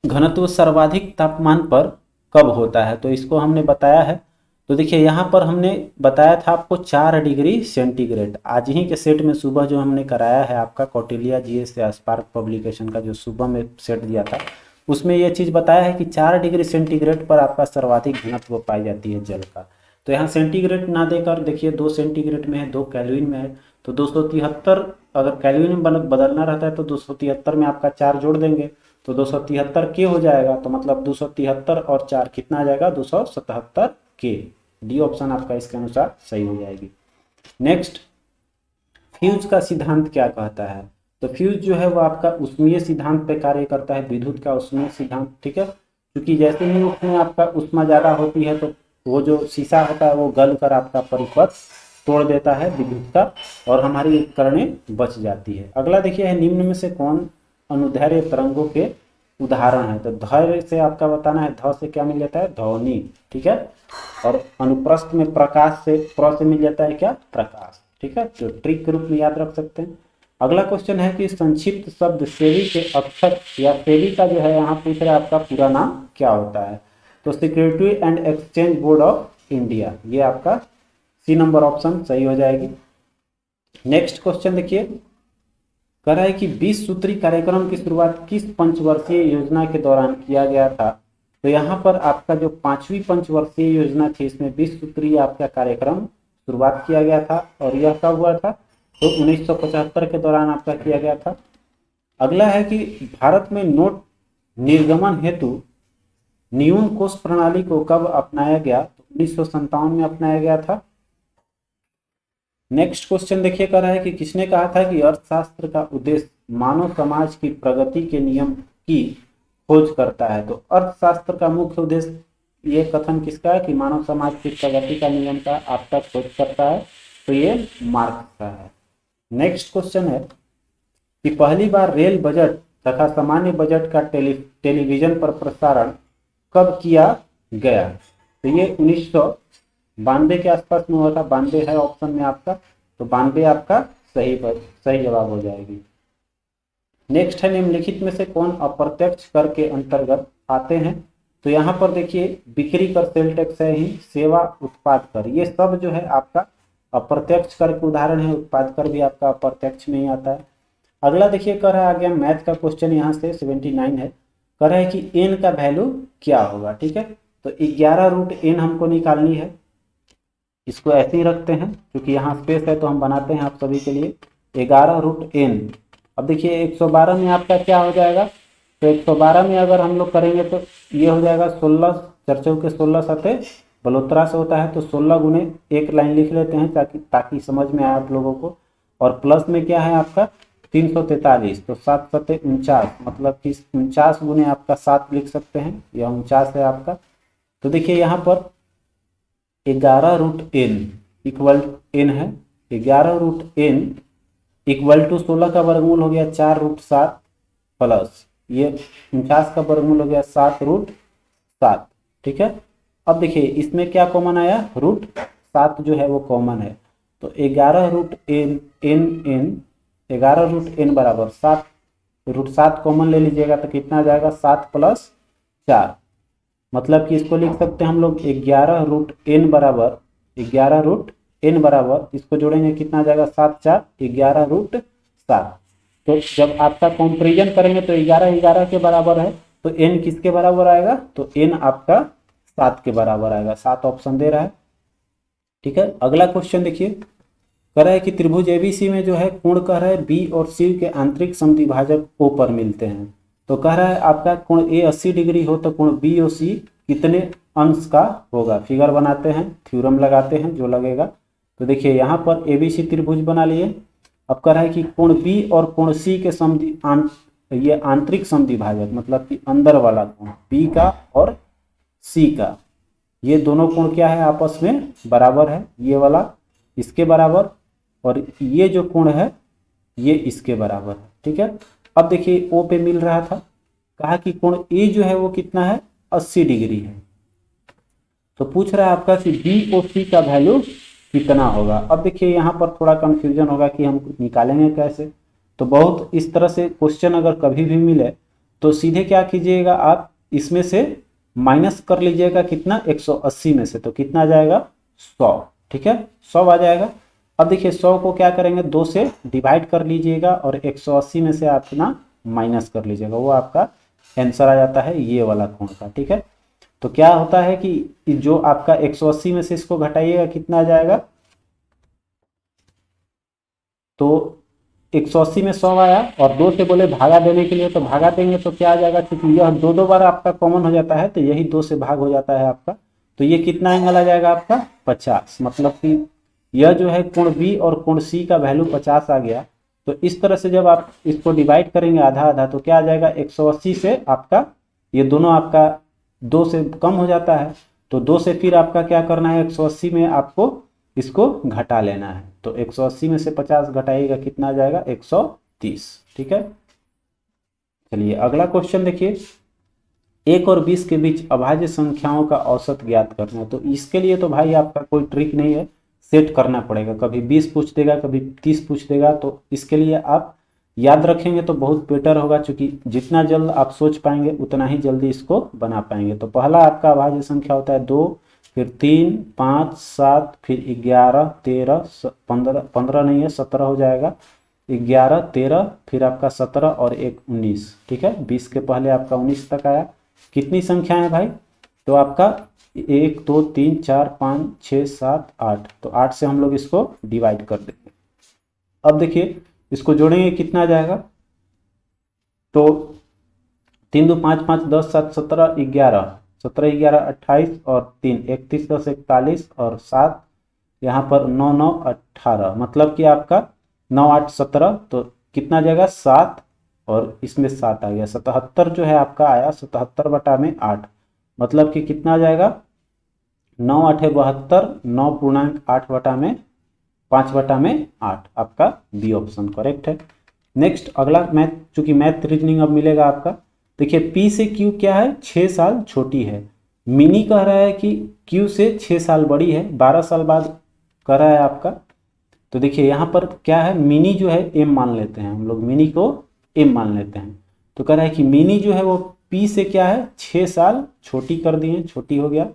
घनत्व सर्वाधिक तापमान पर कब होता है। तो इसको हमने बताया है। तो देखिए यहाँ पर हमने बताया था आपको 4 डिग्री सेंटीग्रेड। आज ही के सेट में सुबह जो हमने कराया है आपका कौटिल्य जीएस या स्पार्क पब्लिकेशन का जो सुबह में सेट दिया था, उसमें यह चीज़ बताया है कि 4 डिग्री सेंटीग्रेड पर आपका सर्वाधिक घनत्व पाई जाती है जल का। तो यहाँ सेंटीग्रेड ना देकर देखिए 2 सेंटीग्रेड में है, 2 केल्विन में है। तो 273 अगर केल्विन में बदलना रहता है तो 273 में आपका 4 जोड़ देंगे तो 273 के हो जाएगा। तो मतलब 273 और 4 कितना आ जाएगा, 277 के। डी ऑप्शन आपका इसके अनुसार सही हो जाएगी। नेक्स्ट, फ्यूज का सिद्धांत क्या कहता है। तो फ्यूज जो है वो आपका ऊष्मीय सिद्धांत पे कार्य करता है, विद्युत का ऊष्मीय सिद्धांत, ठीक है। क्योंकि जैसे ही उसमें आपका ऊष्मा ज़्यादा होती है तो वो जो शीशा होता है वो गल कर आपका परिपथ तोड़ देता है विद्युत का, और हमारी उपकरणें बच जाती है। अगला देखिए है निम्न में से कौन अनुदैर्घ्य तरंगों के उदाहरण है। तो धैर्य से आपका बताना है, ध से क्या मिल जाता है, ध्वनि, ठीक है। और अनुप्रस्थ में प्रकाश से प्र से मिल जाता है क्या, प्रकाश, ठीक है। तो ट्रिक के रूप में याद रख सकते हैं। अगला क्वेश्चन है कि संक्षिप्त शब्द सेवी के अक्षर या सेवी का जो है यहाँ पूछ रहा है आपका पूरा नाम क्या होता है। तो security and exchange board of India, ये आपका सी नंबर ऑप्शन सही हो जाएगी। नेक्स्ट क्वेश्चन देखिए, कह रहा है कि 20 सूत्री कार्यक्रम की शुरुआत किस पंचवर्षीय योजना के दौरान किया गया था। तो यहाँ पर आपका जो 5वीं पंचवर्षीय योजना थी इसमें 20 सूत्री आपका कार्यक्रम शुरुआत किया गया था, और यह कब हुआ था, तो 1975 के दौरान आपका किया गया था। अगला है कि भारत में नोट निर्गमन हेतु न्यून कोष प्रणाली को कब अपनाया गया। तो 1957 में अपनाया गया था। नेक्स्ट क्वेश्चन देखिए, कह रहा है कि किसने कहा था कि अर्थशास्त्र का उद्देश्य मानव समाज की प्रगति के नियम की खोज करता है। तो अर्थशास्त्र का मुख्य उद्देश्य, ये कथन किसका है कि मानव समाज की प्रगति का नियम का आपका खोज करता है, तो ये मार्क्स का है। नेक्स्ट क्वेश्चन है कि पहली बार रेल बजट तथा सामान्य बजट का टेलीविजन पर प्रसारण कब किया गया। तो ये 1992 के आसपास में हुआ था। 92 है ऑप्शन में आपका, तो 92 आपका सही जवाब हो जाएगी। नेक्स्ट है निम्नलिखित में से कौन अप्रत्यक्ष कर के अंतर्गत आते हैं। तो यहाँ पर देखिए बिक्री कर सेल टैक्स है ही, सेवा उत्पाद कर, ये सब जो है आपका अप्रत्यक्ष कर के उदाहरण है। उत्पाद कर भी आपका अप्रत्यक्ष में ही आता है। अगला देखिए कह रहा है, आ गया मैथ का क्वेश्चन, यहाँ से 79 है। कह रहा है कि एन का वैल्यू क्या होगा, ठीक है। तो 11 रूट एन हमको निकालनी है। इसको ऐसे ही रखते हैं क्योंकि यहाँ स्पेस है तो हम बनाते हैं आप सभी के लिए 11 रूट एन। अब देखिए 112 में आपका क्या हो जाएगा, तो 112 में अगर हम लोग करेंगे तो ये हो जाएगा 16, चर्चों के 16 सतह बलोत्रा से होता है, तो 16 गुने एक लाइन लिख लेते हैं ताकि समझ में आए आप लोगों को। और प्लस में क्या है आपका 343, तो 7 सतह 49, मतलब कि 49 गुने आपका 7 लिख सकते हैं, यह 49 है आपका। तो देखिए यहाँ पर 11 रूट एन इक्वल एन है, 11 रूट एन इक्वल टू 16 का वर्गमूल हो गया 4 रूट 7 प्लस ये 49 का वर्गमूल हो गया 7 रूट 7, ठीक है। अब देखिए इसमें क्या कॉमन आया, रूट 7 जो है वो कॉमन है, तो 11 रूट एन 11 रूट एन बराबर 7, रूट 7 कॉमन ले लीजिएगा तो कितना आ जाएगा 7 प्लस 4, मतलब कि इसको लिख सकते हैं हम लोग 11 रूट एन बराबर 11 रूट एन बराबर, इसको जोड़ेंगे कितना आ जाएगा 7 4 11 रूट 7। तो जब आपका कंपैरिजन करेंगे तो 11 11 के बराबर है, तो एन किसके बराबर आएगा, तो एन आपका 7 के बराबर आएगा। 7 ऑप्शन दे रहा है, ठीक है। अगला क्वेश्चन देखिए, कह रहा है कि त्रिभुज एबीसी में जो है कोण कह रहा है बी और सी के आंतरिक समद्विभाजक ओ पर मिलते हैं। तो कह रहा है आपका कोण ए 80 डिग्री हो तो कोण बी और सी कितने अंश का होगा। फिगर बनाते हैं, थ्योरम लगाते हैं जो लगेगा। तो देखिए यहाँ पर एबीसी त्रिभुज बना लिए। अब कह रहा है कि कोण बी और कोण सी के ये आंतरिक समद्विभाजक मतलब कि अंदर वाला कोण बी का और सी का, ये दोनों कोण क्या है आपस में बराबर है। ये वाला इसके बराबर और ये जो कोण है ये इसके बराबर है। ठीक है, अब देखिए ओ पे मिल रहा था, कहा कि कोण ए जो है वो कितना है 80 डिग्री है। तो पूछ रहा है आपका कि बी और सी का वैल्यू कितना होगा। अब देखिए यहाँ पर थोड़ा कंफ्यूजन होगा कि हम निकालेंगे कैसे। तो बहुत इस तरह से क्वेश्चन अगर कभी भी मिले तो सीधे क्या कीजिएगा, आप इसमें से माइनस कर लीजिएगा कितना 180 में से, तो कितना आ जाएगा 100। ठीक है, 100 आ जाएगा। अब देखिए 100 को क्या करेंगे 2 से डिवाइड कर लीजिएगा और 180 में से अपना माइनस कर लीजिएगा, वो आपका आंसर आ जाता है ये वाला कोण का। ठीक है, तो क्या होता है कि जो आपका 180 में से इसको घटाइएगा कितना आ जाएगा, तो 180 में 100 आया और 2 से बोले भागा देने के लिए, तो भागा देंगे तो क्या आ जाएगा, क्योंकि यह दो बार आपका कॉमन हो जाता है तो यही 2 से भाग हो जाता है आपका। तो ये कितना एंगल आ जाएगा आपका 50। मतलब कि यह जो है कोण बी और कोण सी का वैल्यू 50 आ गया। तो इस तरह से जब आप इसको डिवाइड करेंगे आधा आधा तो क्या आ जाएगा 180 से आपका ये दोनों आपका 2 से कम हो जाता है। तो 2 से फिर आपका क्या करना है 180 में आपको इसको घटा लेना है। तो 180 में से 50 घटाइएगा कितना आ जाएगा 130। ठीक है, चलिए अगला क्वेश्चन देखिए, 1 और 20 के बीच अभाज्य संख्याओं का औसत ज्ञात करना है। तो इसके लिए तो भाई आपका कोई ट्रिक नहीं है, सेट करना पड़ेगा। कभी 20 पूछ देगा, कभी 30 पूछ देगा। तो इसके लिए आप याद रखेंगे तो बहुत बेटर होगा, क्योंकि जितना जल्द आप सोच पाएंगे उतना ही जल्दी इसको बना पाएंगे। तो पहला आपका अभाज्य संख्या होता है 2, फिर 3, 5, 7, फिर 11, 13, 15 नहीं है 17 हो जाएगा, 11, 13, फिर आपका 17 और 1 19। ठीक है, 20 के पहले आपका 19 तक आया। कितनी संख्या है भाई, तो आपका 1 2 3 4 5 6 7 8, तो 8 से हम लोग इसको डिवाइड कर देंगे। अब देखिए इसको जोड़ेंगे कितना आ जाएगा, तो 3 2 5 5 10 7 17 11, 17 11 28 और 3 31 10 41 और 7 यहाँ पर 9 9 18, मतलब कि आपका 9 8 17, तो कितना आ जाएगा 7 और इसमें 7 आ गया 77 जो है आपका आया 77 बटा में 8, मतलब कि कितना आ जाएगा 9 8 72, 9 पूर्णांक 8 बटा में 5 बटा में 8, आपका बी ऑप्शन करेक्ट है। नेक्स्ट अगला मैथ, चूंकि मैथ रीजनिंग अब मिलेगा आपका। देखिए पी से क्यू क्या है 6 साल छोटी है, मिनी कह रहा है कि क्यू से 6 साल बड़ी है, 12 साल बाद कह रहा है आपका। तो देखिए यहाँ पर क्या है, मिनी जो है एम मान लेते हैं हम लोग, मिनी को एम मान लेते हैं। तो कह रहा है कि मिनी जो है वो पी से क्या है 6 साल छोटी कर दिए, छोटी हो गया।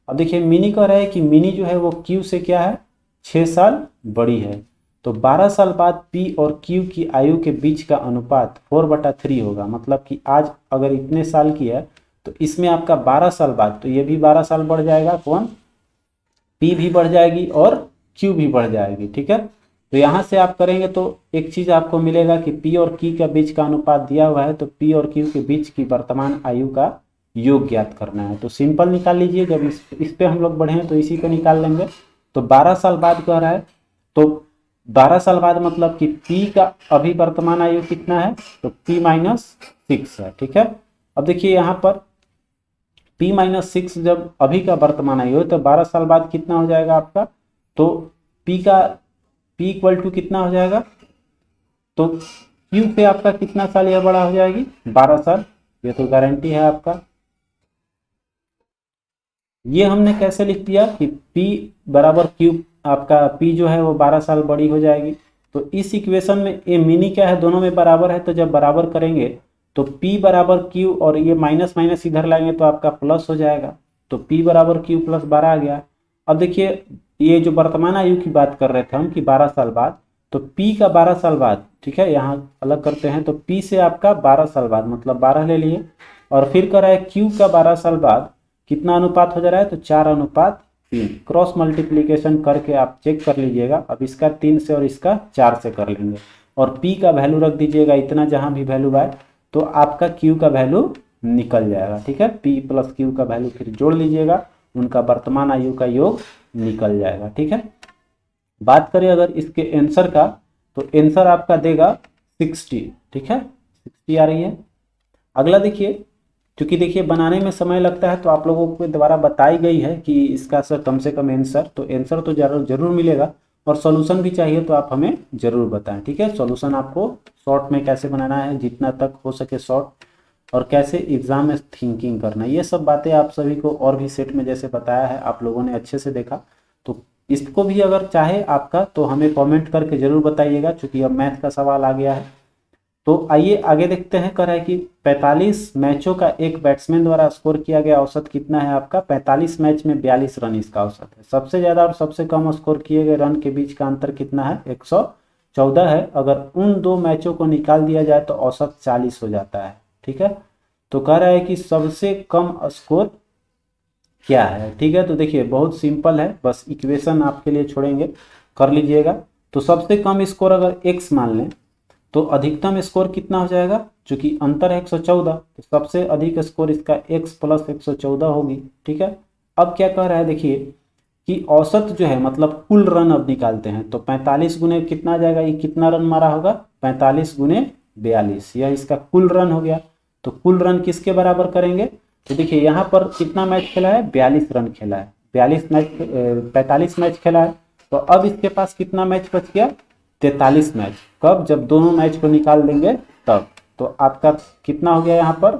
अब देखिए मिनी कह रहा है कि मिनी जो है वो क्यू से क्या है 6 साल बड़ी है। तो 12 साल बाद पी और क्यू की आयु के बीच का अनुपात 4/3 होगा, मतलब कि आज अगर इतने साल की है तो इसमें आपका 12 साल बाद, तो ये भी 12 साल बढ़ जाएगा, कौन पी भी बढ़ जाएगी और क्यू भी बढ़ जाएगी। ठीक है, तो यहाँ से आप करेंगे तो एक चीज आपको मिलेगा कि पी और क्यू के बीच का अनुपात दिया हुआ है, तो पी और क्यू के बीच की वर्तमान आयु का योग ज्ञात करना है। तो सिंपल निकाल लीजिए, जब इस पे हम लोग बढ़े तो इसी पे निकाल लेंगे। तो 12 साल बाद कह रहा है, तो 12 साल बाद मतलब कि P का अभी वर्तमान आयु कितना है, तो P-6 है। ठीक है, अब देखिए यहाँ पर P-6 जब अभी का वर्तमान आयु है तो 12 साल बाद कितना हो जाएगा आपका, तो P इक्वल टू कितना हो जाएगा, तो Q पे आपका कितना साल यह बड़ा हो जाएगी 12 साल, ये तो गारंटी है आपका। ये हमने कैसे लिख दिया कि P बराबर Q, आपका P जो है वो 12 साल बड़ी हो जाएगी। तो इस इक्वेशन में ये मिनी क्या है, दोनों में बराबर है, तो जब बराबर करेंगे तो P बराबर Q और ये माइनस माइनस इधर लाएंगे तो आपका प्लस हो जाएगा, तो P बराबर Q + 12 आ गया। अब देखिए ये जो वर्तमान आयु की बात कर रहे थे हम कि 12 साल बाद, तो P का 12 साल बाद, ठीक है यहाँ अलग करते हैं, तो P से आपका 12 साल बाद मतलब 12 ले लिए, और फिर कर रहा है Q का 12 साल बाद कितना अनुपात हो जा रहा है, तो 4:3। क्रॉस मल्टीप्लीकेशन करके आप चेक कर लीजिएगा। अब इसका 3 से और इसका 4 से कर लेंगे और P का वैल्यू रख दीजिएगा इतना, जहां भी वैल्यू आए, तो आपका Q का वैल्यू निकल जाएगा। ठीक है, P प्लस Q का वैल्यू फिर जोड़ लीजिएगा, उनका वर्तमान आयु का योग निकल जाएगा। ठीक है, बात करें अगर इसके आंसर का, तो आंसर आपका देगा 60। ठीक है, 60 आ रही है। अगला देखिए, क्योंकि देखिए बनाने में समय लगता है तो आप लोगों को द्वारा बताई गई है कि इसका सर कम से कम आंसर, तो आंसर तो जरूर मिलेगा, और सॉल्यूशन भी चाहिए तो आप हमें जरूर बताएं। ठीक है, सॉल्यूशन आपको शॉर्ट में कैसे बनाना है, जितना तक हो सके शॉर्ट, और कैसे एग्जाम में थिंकिंग करना है, ये सब बातें आप सभी को और भी सेट में जैसे बताया है आप लोगों ने अच्छे से देखा। तो इसको भी अगर चाहे आपका तो हमें कमेंट करके जरूर बताइएगा, चूंकि अब मैथ का सवाल आ गया है। तो आइए आगे देखते हैं। कह रहा है कि 45 मैचों का एक बैट्समैन द्वारा स्कोर किया गया औसत कितना है आपका, 45 मैच में 42 रन इसका औसत है। सबसे ज़्यादा और सबसे कम स्कोर किए गए रन के बीच का अंतर कितना है, 114 है। अगर उन दो मैचों को निकाल दिया जाए तो औसत 40 हो जाता है। ठीक है, तो कह रहा है कि सबसे कम स्कोर क्या है। ठीक है, तो देखिए बहुत सिंपल है, बस इक्वेशन आपके लिए छोड़ेंगे, कर लीजिएगा। तो सबसे कम स्कोर अगर x मान लें तो अधिकतम स्कोर कितना हो जाएगा, चूंकि अंतर है 114, तो सबसे अधिक स्कोर इसका x प्लस 114 होगी। ठीक है, अब क्या कह रहा है देखिए कि औसत जो है मतलब कुल रन अब निकालते हैं, तो 45 गुने कितना आ जाएगा, ये कितना रन मारा होगा, 45 गुने 42, यह इसका कुल रन हो गया। तो कुल रन किसके बराबर करेंगे, तो देखिए यहाँ पर कितना मैच खेला है, 42 रन खेला है, 45 मैच खेला है। तो अब इसके पास कितना मैच बच गया, 43 मैच। कब, जब दोनों मैच को निकाल देंगे तब। तो आपका कितना हो गया यहाँ पर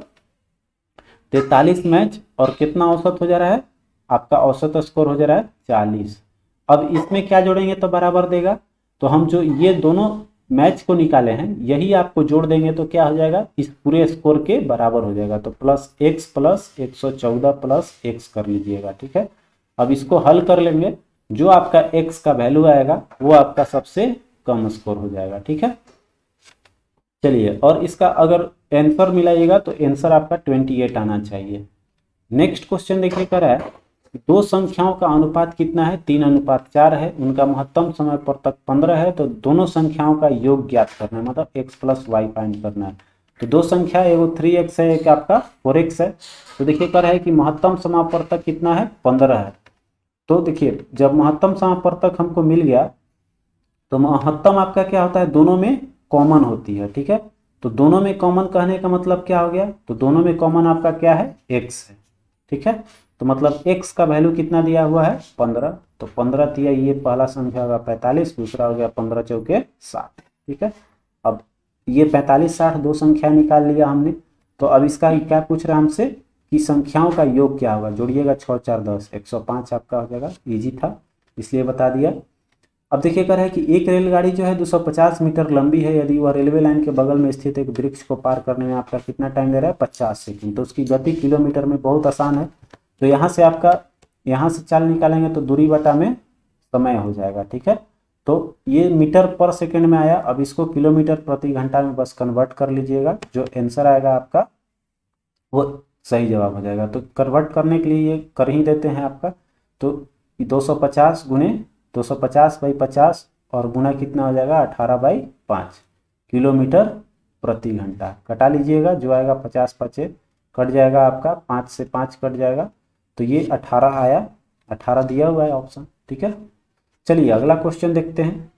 43 मैच, और कितना औसत हो जा रहा है आपका, औसत स्कोर हो जा रहा है 40। अब इसमें क्या जोड़ेंगे तो बराबर देगा, तो हम जो ये दोनों मैच को निकाले हैं यही आपको जोड़ देंगे तो क्या हो जाएगा, इस पूरे स्कोर के बराबर हो जाएगा। तो plus x plus 114 plus x कर लीजिएगा। ठीक है, अब इसको हल कर लेंगे, जो आपका x का वैल्यू आएगा वो आपका सबसे कम स्कोर हो जाएगा। ठीक है, चलिए, और इसका अगर आंसर मिलाइएगा तो आंसर आपका 28 आना चाहिए। नेक्स्ट क्वेश्चन देखिए, कर रहा है दो संख्याओं का अनुपात कितना है, 3:4 है, उनका महत्तम समय पर तक 15 है, तो दोनों संख्याओं का योग ज्ञात करना है, मतलब x प्लस वाई फाइंड करना है। तो दो संख्या, एगो 3x है, एक आपका 4x है। तो देखिए कर रहा है कि महत्तम समय पर तक कितना है, 15 है। तो देखिए जब महत्तम समय पर तक हमको मिल गया, तो महत्तम आपका क्या होता है, दोनों में कॉमन होती है। ठीक है, तो दोनों में कॉमन कहने का मतलब क्या हो गया, तो दोनों में कॉमन आपका क्या है, x है। ठीक है, तो मतलब x का वैल्यू कितना दिया हुआ है, 15। तो 15 दिया, ये पहला संख्या होगा 45, दूसरा हो गया 15 चौके 60। ठीक है, अब ये 45 60 दो संख्या निकाल लिया हमने। तो अब इसका क्या पूछ रहा है हमसे कि संख्याओं का योग क्या होगा, जोड़िएगा 6 4 10, 105 आपका हो जाएगा। इजी था इसलिए बता दिया। अब देखिए कर है कि एक रेलगाड़ी जो है 250 मीटर लंबी है, यदि वह रेलवे लाइन के बगल में स्थित एक वृक्ष को पार करने में आपका कितना टाइम ले रहा है, 50 सेकंड। तो उसकी गति किलोमीटर में बहुत आसान है। तो यहाँ से आपका, यहाँ से चाल निकालेंगे तो दूरी बटा में समय हो जाएगा। ठीक है, तो ये मीटर पर सेकंड में आया, अब इसको किलोमीटर प्रति घंटा में बस कन्वर्ट कर लीजिएगा, जो आंसर आएगा आपका वो सही जवाब हो जाएगा। तो कन्वर्ट करने के लिए ये कर ही देते हैं आपका। तो 250 गुने 250/50 और गुना कितना हो जाएगा, 18/5 किलोमीटर प्रति घंटा। कटा लीजिएगा, जो आएगा 50 5 कट जाएगा आपका, 5 से 5 कट जाएगा, तो ये 18 आया, 18 दिया हुआ है ऑप्शन। ठीक है, चलिए अगला क्वेश्चन देखते हैं।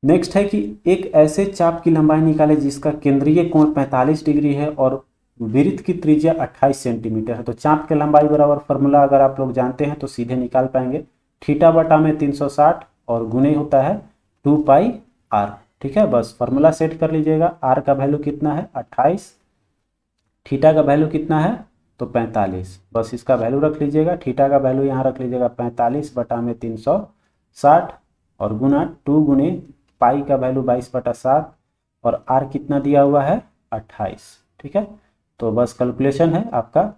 नेक्स्ट है कि एक ऐसे चाप की लंबाई निकाले जिसका केंद्रीय कोण 45 डिग्री है और वृत्त की त्रिज्या 28 सेंटीमीटर है। तो चाप के लंबाई बराबर फॉर्मूला अगर आप लोग जानते हैं तो सीधे निकाल पाएंगे, थीटा बटा में 360 और गुणे होता है 2πr। ठीक है, बस फॉर्मूला सेट कर लीजिएगा। r का वैल्यू कितना है, 28, थीटा का वैल्यू कितना है तो 45, बस इसका वैल्यू रख लीजिएगा। थीटा का वैल्यू यहाँ रख लीजिएगा 45 बटा में 360 और गुना 2 गुने पाई का वैल्यू 22/7 और r कितना दिया हुआ है 28। ठीक है, तो बस कैलकुलेशन है आपका,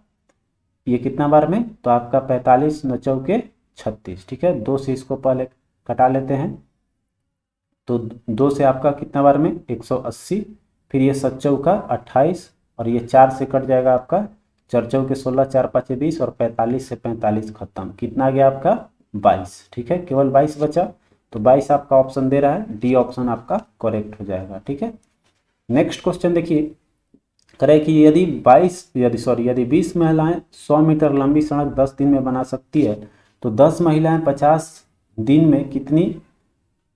ये कितना बार में, तो आपका 45 9 चौके 36। ठीक है, 2 से इसको पहले कटा लेते हैं, तो 2 से आपका कितना बार में 180, फिर ये 7 चौका 28 और ये 4 से कट जाएगा आपका 4 चौके 16, 4 5 20 और 45 से 45 खत्म, कितना गया आपका 22। ठीक है, केवल 22 बचा, तो 22 आपका ऑप्शन दे रहा है, डी ऑप्शन आपका करेक्ट हो जाएगा। ठीक है, नेक्स्ट क्वेश्चन देखिए, करे कि यदि 20 महिलाएं 100 मीटर लंबी सड़क 10 दिन में बना सकती है, तो 10 महिलाएं 50 दिन में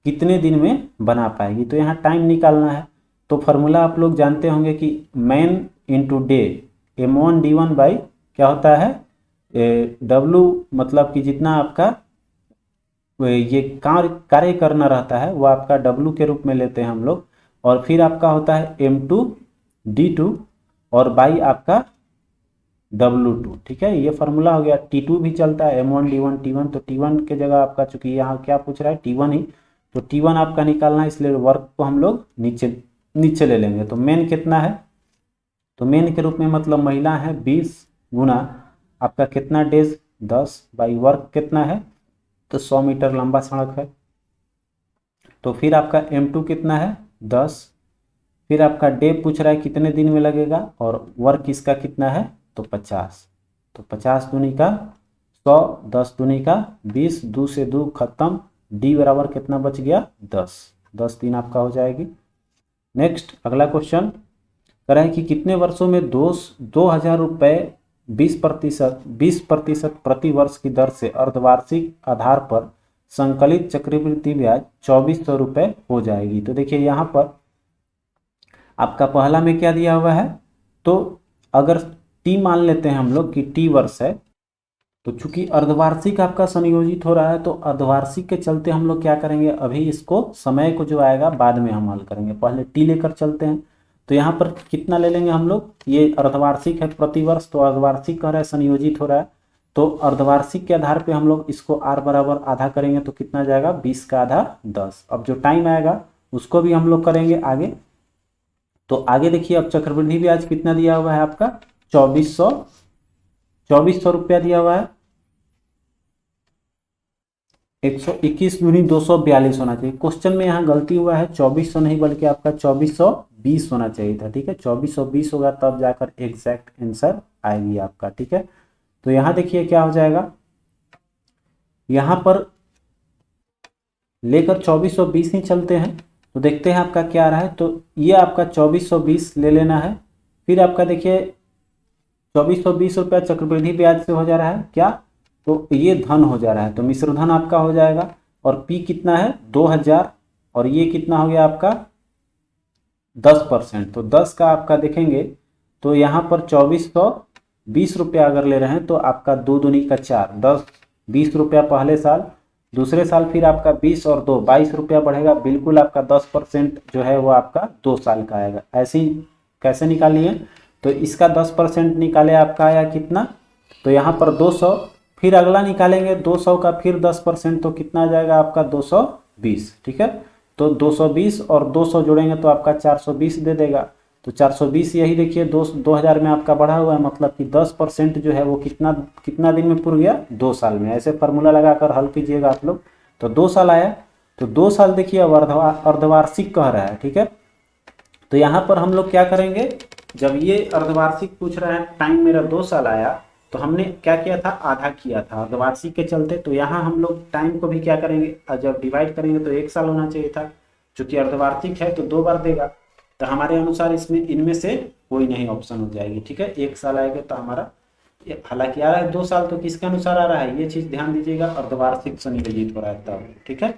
कितने दिन में बना पाएगी। तो यहाँ टाइम निकालना है। तो फॉर्मूला आप लोग जानते होंगे कि man into day, M1D1 by क्या होता है W, मतलब कि जितना आपका ये कार्य करना रहता है वो आपका W के रूप में लेते हैं हम लोग, और फिर आपका होता है M2D2 और बाई आपका W2। ठीक है, ये फार्मूला हो गया। T2 भी चलता है, M1D1 T1, तो T1 के जगह आपका, चूंकि यहाँ क्या पूछ रहा है T1 ही, तो T1 आपका निकालना है, इसलिए वर्क को हम लोग नीचे नीचे ले लेंगे। तो मेन कितना है, तो मेन के रूप में मतलब महिला है 20 गुना आपका कितना डेज 10 बाई वर्क कितना है, तो 100 मीटर लंबा सड़क है। तो फिर आपका M2 कितना है 10, फिर आपका डे पूछ रहा है कितने दिन में लगेगा, और वर्क इसका कितना है तो 50। तो 50 दूनी का 100, 10 दूनी का 20, 2 से 2 खत्म, डी बराबर कितना बच गया 10, 10 दिन आपका हो जाएगी। नेक्स्ट अगला क्वेश्चन कह रहा है कि कितने वर्षों में 2000 रुपये 20% प्रति वर्ष की दर से अर्धवार्षिक आधार पर संकलित चक्रवृद्धि ब्याज 2400 रुपये हो जाएगी। तो देखिए यहाँ पर आपका पहला में क्या दिया हुआ है, तो अगर टी मान लेते हैं हम लोग कि टी वर्ष है, तो चूंकि अर्धवार्षिक आपका संयोजित हो रहा है, तो अर्धवार्षिक के चलते हम लोग क्या करेंगे, अभी इसको समय को जो आएगा बाद में हम हल करेंगे, पहले टी लेकर चलते हैं। तो यहाँ पर कितना ले लेंगे हम लोग, ये अर्धवार्षिक है प्रतिवर्ष, तो अर्धवार्षिक कह रहा है संयोजित हो रहा है, तो अर्धवार्षिक के आधार पे हम लोग इसको आर बराबर आधा करेंगे, तो कितना जाएगा 20 का आधा 10। अब जो टाइम आएगा उसको भी हम लोग करेंगे आगे। तो आगे देखिए, अब चक्रवृद्धि ब्याज कितना दिया हुआ है आपका 2400 रुपया दिया हुआ है। 121 दूनी 242 होना चाहिए। क्वेश्चन में यहाँ गलती हुआ है, 2400 नहीं बल्कि आपका 2420 होना चाहिए था। ठीक है, 2420 होगा तब जाकर एग्जैक्ट आंसर आएगी आपका। ठीक है, तो यहाँ देखिए क्या हो जाएगा, यहाँ पर लेकर 2420 ही चलते हैं, तो देखते हैं आपका क्या आ रहा है। तो ये आपका 2420 ले लेना है। फिर आपका देखिए 2420 रुपया चक्रवृद्धि ब्याज से हो जा रहा है क्या, तो ये धन हो जा रहा है, तो मिश्र धन आपका हो जाएगा। और पी कितना है 2000, और ये कितना हो गया आपका 10%, तो 10 का आपका देखेंगे तो यहाँ पर 2420 रुपया अगर ले रहे हैं तो आपका 2 दूनी का 4, 10 20 रुपया पहले साल, दूसरे साल फिर आपका 20 और 2 22 रुपया बढ़ेगा, बिल्कुल आपका 10% जो है वो आपका 2 साल का आएगा। ऐसे ही कैसे निकालिए, तो इसका 10% निकाले आपका आया कितना, तो यहाँ पर 200, फिर अगला निकालेंगे 200 का फिर 10%, तो कितना आ जाएगा आपका 220। ठीक है, तो 220 और 200 जोड़ेंगे तो आपका 420 दे देगा। तो 420 यही देखिए 2000 में आपका बढ़ा हुआ है, मतलब कि 10% जो है वो कितना कितना दिन में पूरा गया 2 साल में। ऐसे फार्मूला लगाकर हल कीजिएगा आप लोग, तो 2 साल आया। तो 2 साल देखिए अब अर्धवार्षिक कह रहा है। ठीक है, तो यहाँ पर हम लोग क्या करेंगे, जब ये अर्धवार्षिक पूछ रहा है, टाइम मेरा 2 साल आया, तो हमने क्या किया था आधा किया था अर्धवार्षिक के चलते, तो यहाँ हम लोग टाइम को भी क्या करेंगे, जब डिवाइड करेंगे तो 1 साल होना चाहिए था, क्योंकि अर्धवार्षिक है तो 2 बार देगा। तो हमारे अनुसार इसमें इनमें से कोई नहीं ऑप्शन हो जाएगी। ठीक है, 1 साल आएगा तो हमारा, हालांकि आ रहा है 2 साल, तो किसके अनुसार आ रहा है ये चीज ध्यान दीजिएगा, अर्धवार्षिक संयोजित हो रहा है तब। ठीक है,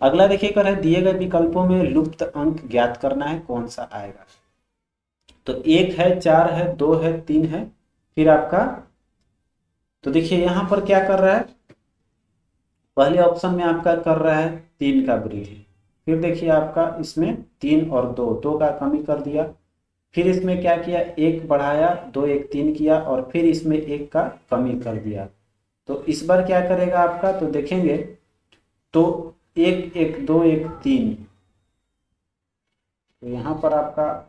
अगला देखिए कर है दिए गए विकल्पों में लुप्त अंक ज्ञात करना है, कौन सा आएगा। तो 1 है, 4 है, 2 है, 3 है, फिर आपका, तो देखिए यहाँ पर क्या कर रहा है, पहले ऑप्शन में आपका कर रहा है 3 का वृद्धि, फिर देखिए आपका इसमें 3 और 2, 2 का कमी कर दिया, फिर इसमें क्या किया 1 बढ़ाया, 2 1 3 किया, और फिर इसमें 1 का कमी कर दिया। तो इस बार क्या करेगा आपका, तो देखेंगे तो 1 1 2 1 3, तो यहाँ पर आपका,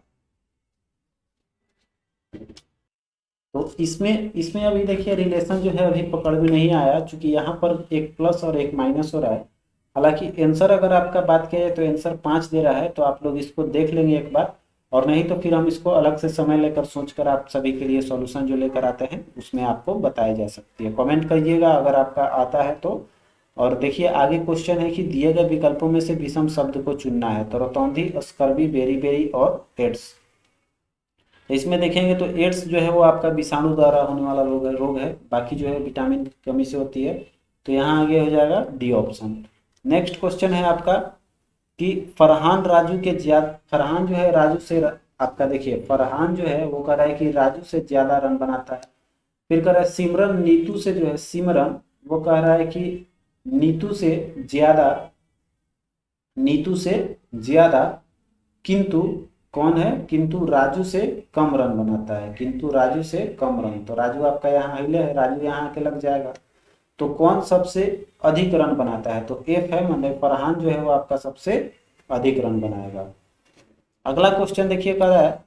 तो इसमें इसमें अभी देखिए रिलेशन जो है अभी पकड़ में नहीं आया, क्योंकि यहाँ पर एक प्लस और एक माइनस हो रहा है। हालांकि आंसर अगर आपका बात किया जाए तो आंसर 5 दे रहा है, तो आप लोग इसको देख लेंगे एक बार, और नहीं तो फिर हम इसको अलग से समय लेकर सोचकर आप सभी के लिए सॉल्यूशन जो लेकर आते हैं उसमें आपको बताया जा सकती है। कमेंट करिएगा अगर आपका आता है तो। और देखिए आगे क्वेश्चन है कि दिए गए विकल्पों में से विषम शब्द को चुनना है, तो रतौंधी, स्कर्वी, बेरी बेरी और एड्स। इसमें देखेंगे तो एड्स जो है वो आपका विषाणु द्वारा होने वाला रोग है, बाकी जो है विटामिन की कमी से होती है। तो यहाँ आगे हो जाएगा डी ऑप्शन। नेक्स्ट क्वेश्चन है आपका कि फरहान जो है राजू से आपका देखिए फरहान जो है वो कह रहा है कि राजू से ज्यादा रन बनाता है। फिर कह रहा है सिमरन नीतू से जो है सिमरन वो कह रहा है कि नीतू से ज्यादा नीतू से ज्यादा किंतु कौन है, किंतु राजू से कम रन बनाता है, किंतु राजू से कम रन। तो राजू आपका यहाँ हिले है, राजू यहाँ आके लग जाएगा। तो कौन सबसे अधिक रन बनाता है, तो एफ है, मतलब फरहान जो है वो आपका सबसे अधिक रन बनाएगा। अगला क्वेश्चन देखिए कह रहा है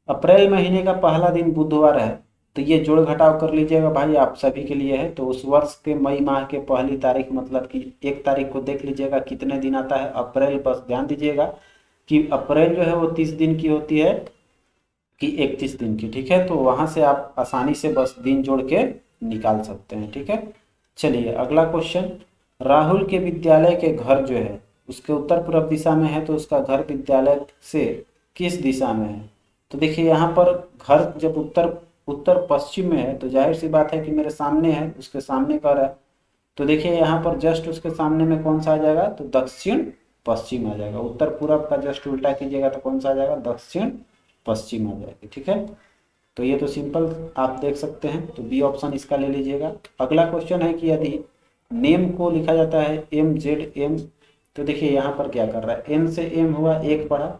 अप्रैल महीने का पहला दिन बुधवार है, तो ये जोड़ घटाव कर लीजिएगा भाई, आप सभी के लिए है। तो उस वर्ष के मई माह के पहली तारीख मतलब कि 1 तारीख को देख लीजिएगा कितने दिन आता है अप्रैल। बस ध्यान दीजिएगा कि अप्रैल जो है वो 30 दिन की होती है कि 31 दिन की, ठीक है। तो वहां से आप आसानी से बस दिन जोड़ के निकाल सकते हैं, ठीक है। चलिए अगला क्वेश्चन, राहुल के विद्यालय के घर जो है उसके उत्तर पूर्व दिशा में है, तो उसका घर विद्यालय से किस दिशा में है। तो देखिए यहाँ पर घर जब उत्तर उत्तर पश्चिम में है तो जाहिर सी बात है कि मेरे सामने है, उसके सामने घर है। तो देखिए यहाँ पर जस्ट उसके सामने में कौन सा आ जाएगा, तो दक्षिण पश्चिम आ जाएगा। उत्तर पूर्व का जस्ट उल्टा कीजिएगा तो कौन सा आ जाएगा, दक्षिण पश्चिम आ जाएगी, ठीक है। तो ये तो सिंपल आप देख सकते हैं, तो बी ऑप्शन इसका ले लीजिएगा। अगला क्वेश्चन है कि यदि नेम को लिखा जाता है MZM, तो देखिए यहाँ पर क्या कर रहा है, N से M हुआ 1 बढ़ा,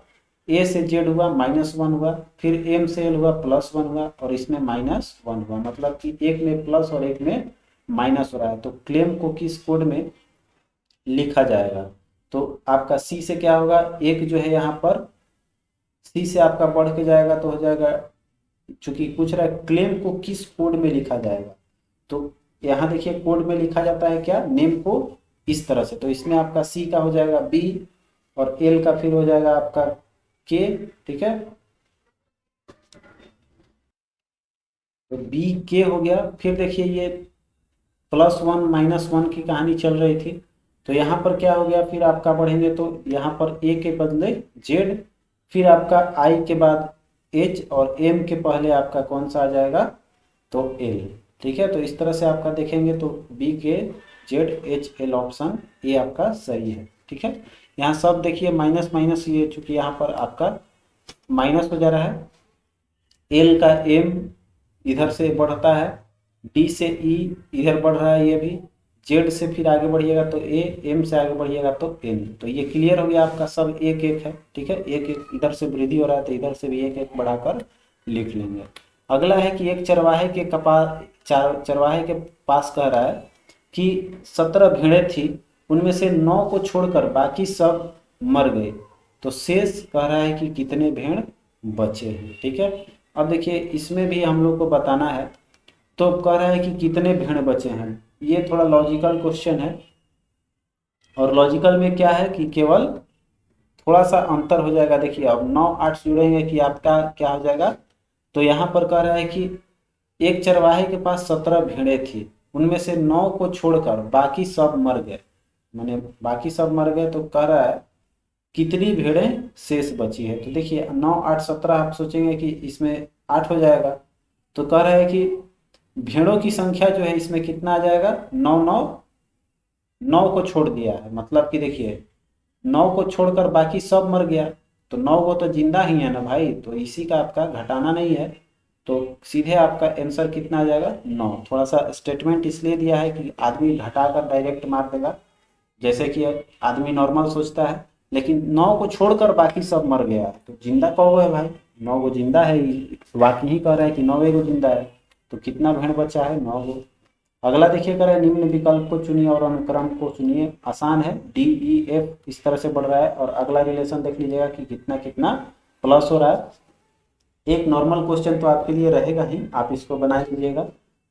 A से Z हुआ -1 हुआ, फिर M से L हुआ +1 हुआ, और इसमें -1 हुआ, मतलब कि एक में प्लस और एक में माइनस हो रहा है। तो क्लेम को किस कोड में लिखा जाएगा, तो आपका C से क्या होगा, एक जो है यहाँ पर C से आपका बढ़ के जाएगा तो हो जाएगा, चूंकि पूछ रहा है क्लेम को किस कोड में लिखा जाएगा, तो यहाँ देखिए कोड में लिखा जाता है क्या, नेम को इस तरह से। तो इसमें आपका C का हो जाएगा B और L का फिर हो जाएगा आपका K, ठीक है। तो BK हो गया। फिर देखिए ये +1 -1 की कहानी चल रही थी, तो यहाँ पर क्या हो गया, फिर आपका बढ़ेंगे तो यहाँ पर A के बदले Z, फिर आपका I के बाद H और M के पहले आपका कौन सा आ जाएगा, तो L, ठीक है। तो इस तरह से आपका देखेंगे तो BKZHL ऑप्शन ये आपका सही है, ठीक है। यहाँ सब देखिए माइनस माइनस, ये चूंकि यहाँ पर आपका माइनस हो जा रहा है, L का M इधर से बढ़ता है, D से E इधर बढ़ रहा है, ये भी Z से फिर आगे बढ़िएगा तो A, M से आगे बढ़िएगा तो N। तो ये क्लियर हो गया आपका, सब एक एक है, ठीक है। एक एक इधर से वृद्धि हो रहा है तो इधर से भी एक एक बढ़ाकर लिख लेंगे। अगला है कि एक चरवाहे के चरवाहे के पास कह रहा है कि 17 भेड़ें थी, उनमें से 9 को छोड़कर बाकी सब मर गए, तो शेष कह रहा है कि कितने भेड़ बचे हैं, ठीक है। अब देखिए इसमें भी हम लोग को बताना है, तो कह रहा है कि कितने भेड़ बचे हैं। ये थोड़ा लॉजिकल क्वेश्चन है, और लॉजिकल में क्या है कि केवल थोड़ा सा अंतर हो जाएगा। देखिए अब 9 8 जुड़ेंगे कि आपका क्या हो जाएगा, तो यहाँ पर कह रहा है कि एक चरवाहे के पास 17 भेड़ें थी, उनमें से 9 को छोड़कर बाकी सब मर गए, माने बाकी सब मर गए, तो कह रहा है कितनी भेड़ें शेष बची है। तो देखिए 9 8 17 आप सोचेंगे कि इसमें 8 हो जाएगा, तो कह रहा है कि भेड़ों की संख्या जो है इसमें कितना आ जाएगा, 9 9 9 को छोड़ दिया है, मतलब कि देखिए 9 को छोड़कर बाकी सब मर गया, तो 9 वो तो जिंदा ही है ना भाई, तो इसी का आपका घटाना नहीं है, तो सीधे आपका आंसर कितना आ जाएगा, 9। थोड़ा सा स्टेटमेंट इसलिए दिया है कि आदमी घटाकर डायरेक्ट मार देगा, जैसे कि आदमी नॉर्मल सोचता है, लेकिन 9 को छोड़कर बाकी सब मर गया, तो जिंदा कौन है भाई, 9 गो जिंदा है, वाकई ही कह रहा है कि 9 गो जिंदा है, तो कितना भेड़ बचा है, 9 गो। अगला देखिए करें निम्न विकल्प को चुनिए और अनुक्रम को चुनिए, आसान है, DEF इस तरह से बढ़ रहा है, और अगला रिलेशन देख लीजिएगा कि कितना कितना प्लस हो रहा है। एक नॉर्मल क्वेश्चन तो आपके लिए रहेगा ही, आप इसको बना लीजिएगा।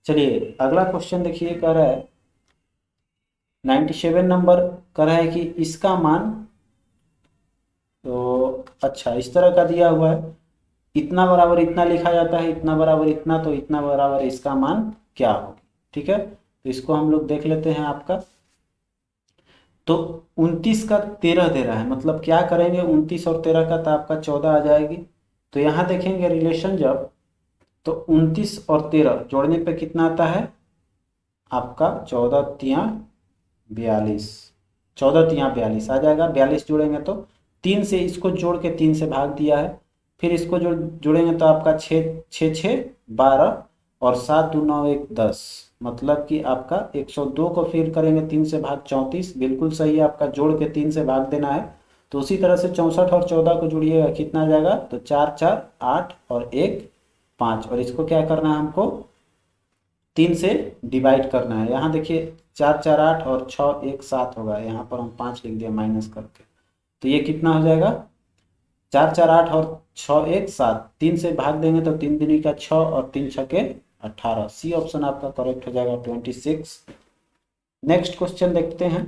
चलिए अगला क्वेश्चन देखिए कह रहा है 97 नंबर कह रहा है कि इसका मान, तो अच्छा इस तरह का दिया हुआ है, इतना बराबर इतना लिखा जाता है, इतना बराबर इतना, तो इतना बराबर इसका मान क्या होगा, ठीक है। तो इसको हम लोग देख लेते हैं आपका, तो 29 का 13 दे रहा है, मतलब क्या करेंगे 29 और 13 का, तो आपका 14 आ जाएगी, तो यहाँ देखेंगे रिलेशन जब, तो 29 और 13 जोड़ने पे कितना आता है आपका 14 तिया 42, 14 तिया 42 आ जाएगा। 42 जोड़ेंगे तो 3 से इसको जोड़ के 3 से भाग दिया है, फिर इसको जोड़ेंगे तो आपका 6 6 6 12 और 7 2 9 1 10, मतलब कि आपका 102 को फिर करेंगे 3 से भाग 34, बिल्कुल सही है आपका, जोड़ के 3 से भाग देना है। तो उसी तरह से 64 और 14 को जोड़िएगा कितना आ जाएगा, तो 4 4 8 और 1 5, और इसको क्या करना है हमको 3 से डिवाइड करना है। यहाँ देखिए 4 4 8 और 6 1 7 होगा, यहाँ पर हम 5 लिख दिया माइनस करके, तो ये कितना हो जाएगा 4 4 8 और 6 1 7, 3 से भाग देंगे तो 3 दूनी का 6 और 3 छके 18, सी ऑप्शन आपका करेक्ट हो जाएगा 26। नेक्स्ट क्वेश्चन देखते हैं।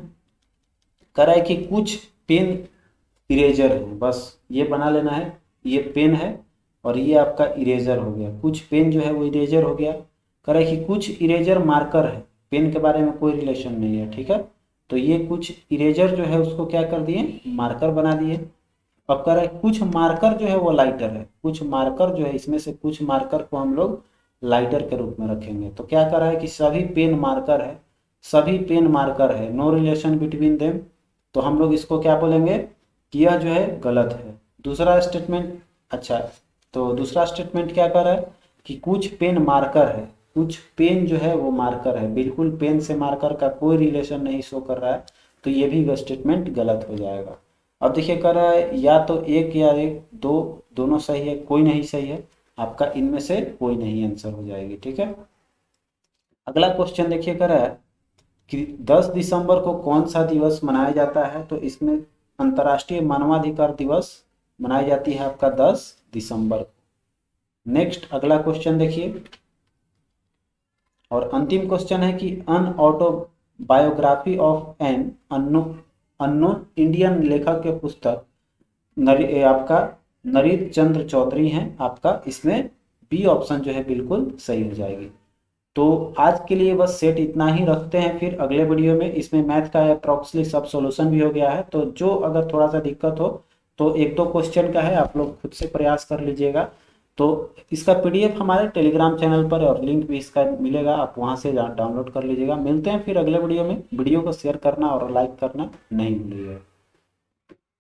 कह रहा है कि कुछ पेन इरेजर है, बस ये बना लेना है, ये पेन है और ये आपका इरेजर हो गया, कुछ पेन जो है वो इरेजर हो गया। कह रहा है कि कुछ इरेजर मार्कर है, पेन के बारे में कोई रिलेशन नहीं है, ठीक है। तो ये कुछ इरेजर जो है उसको क्या कर दिए, मार्कर बना दिए। अब कह रहा है कुछ मार्कर जो है वो लाइटर है, कुछ मार्कर जो है इसमें से कुछ मार्कर को हम लोग लाइटर के रूप में रखेंगे। तो क्या कर रहा है कि सभी पेन मार्कर है, सभी पेन मार्कर है, नो रिलेशन बिटवीन देम, तो हम लोग इसको क्या बोलेंगे कि यह जो है गलत है। दूसरा स्टेटमेंट, अच्छा तो दूसरा स्टेटमेंट क्या कर रहा है कि कुछ पेन मार्कर है, कुछ पेन जो है वो मार्कर है, बिल्कुल पेन से मार्कर का कोई रिलेशन नहीं शो कर रहा है, तो ये भी स्टेटमेंट गलत हो जाएगा। अब देखिए कर रहा है या तो एक या एक दो, दोनों सही है, कोई नहीं सही है, आपका इनमें से कोई नहीं आंसर हो जाएगी, ठीक है। अगला क्वेश्चन देखिए कर रहा है कि 10 दिसंबर को कौन सा दिवस मनाया जाता है, तो इसमें अंतर्राष्ट्रीय मानवाधिकार दिवस मनाई जाती है आपका 10 दिसंबर को। नेक्स्ट अगला क्वेश्चन देखिए, और अंतिम क्वेश्चन है कि an autobiography of an unknown Indian लेखक के पुस्तक आपका नरेंद्र चंद्र चौधरी हैं आपका, इसमें बी ऑप्शन जो है बिल्कुल सही हो जाएगी। तो आज के लिए बस सेट इतना ही रखते हैं, फिर अगले वीडियो में इसमें मैथ का अप्रॉक्सली सब सॉल्यूशन भी हो गया है, तो जो अगर थोड़ा सा दिक्कत हो तो एक दो क्वेश्चन का है, आप लोग खुद से प्रयास कर लीजिएगा। तो इसका पीडीएफ हमारे टेलीग्राम चैनल पर और लिंक भी इसका मिलेगा, आप वहां से डाउनलोड कर लीजिएगा। मिलते हैं फिर अगले वीडियो में, वीडियो को शेयर करना और लाइक करना नहीं भूलिएगा।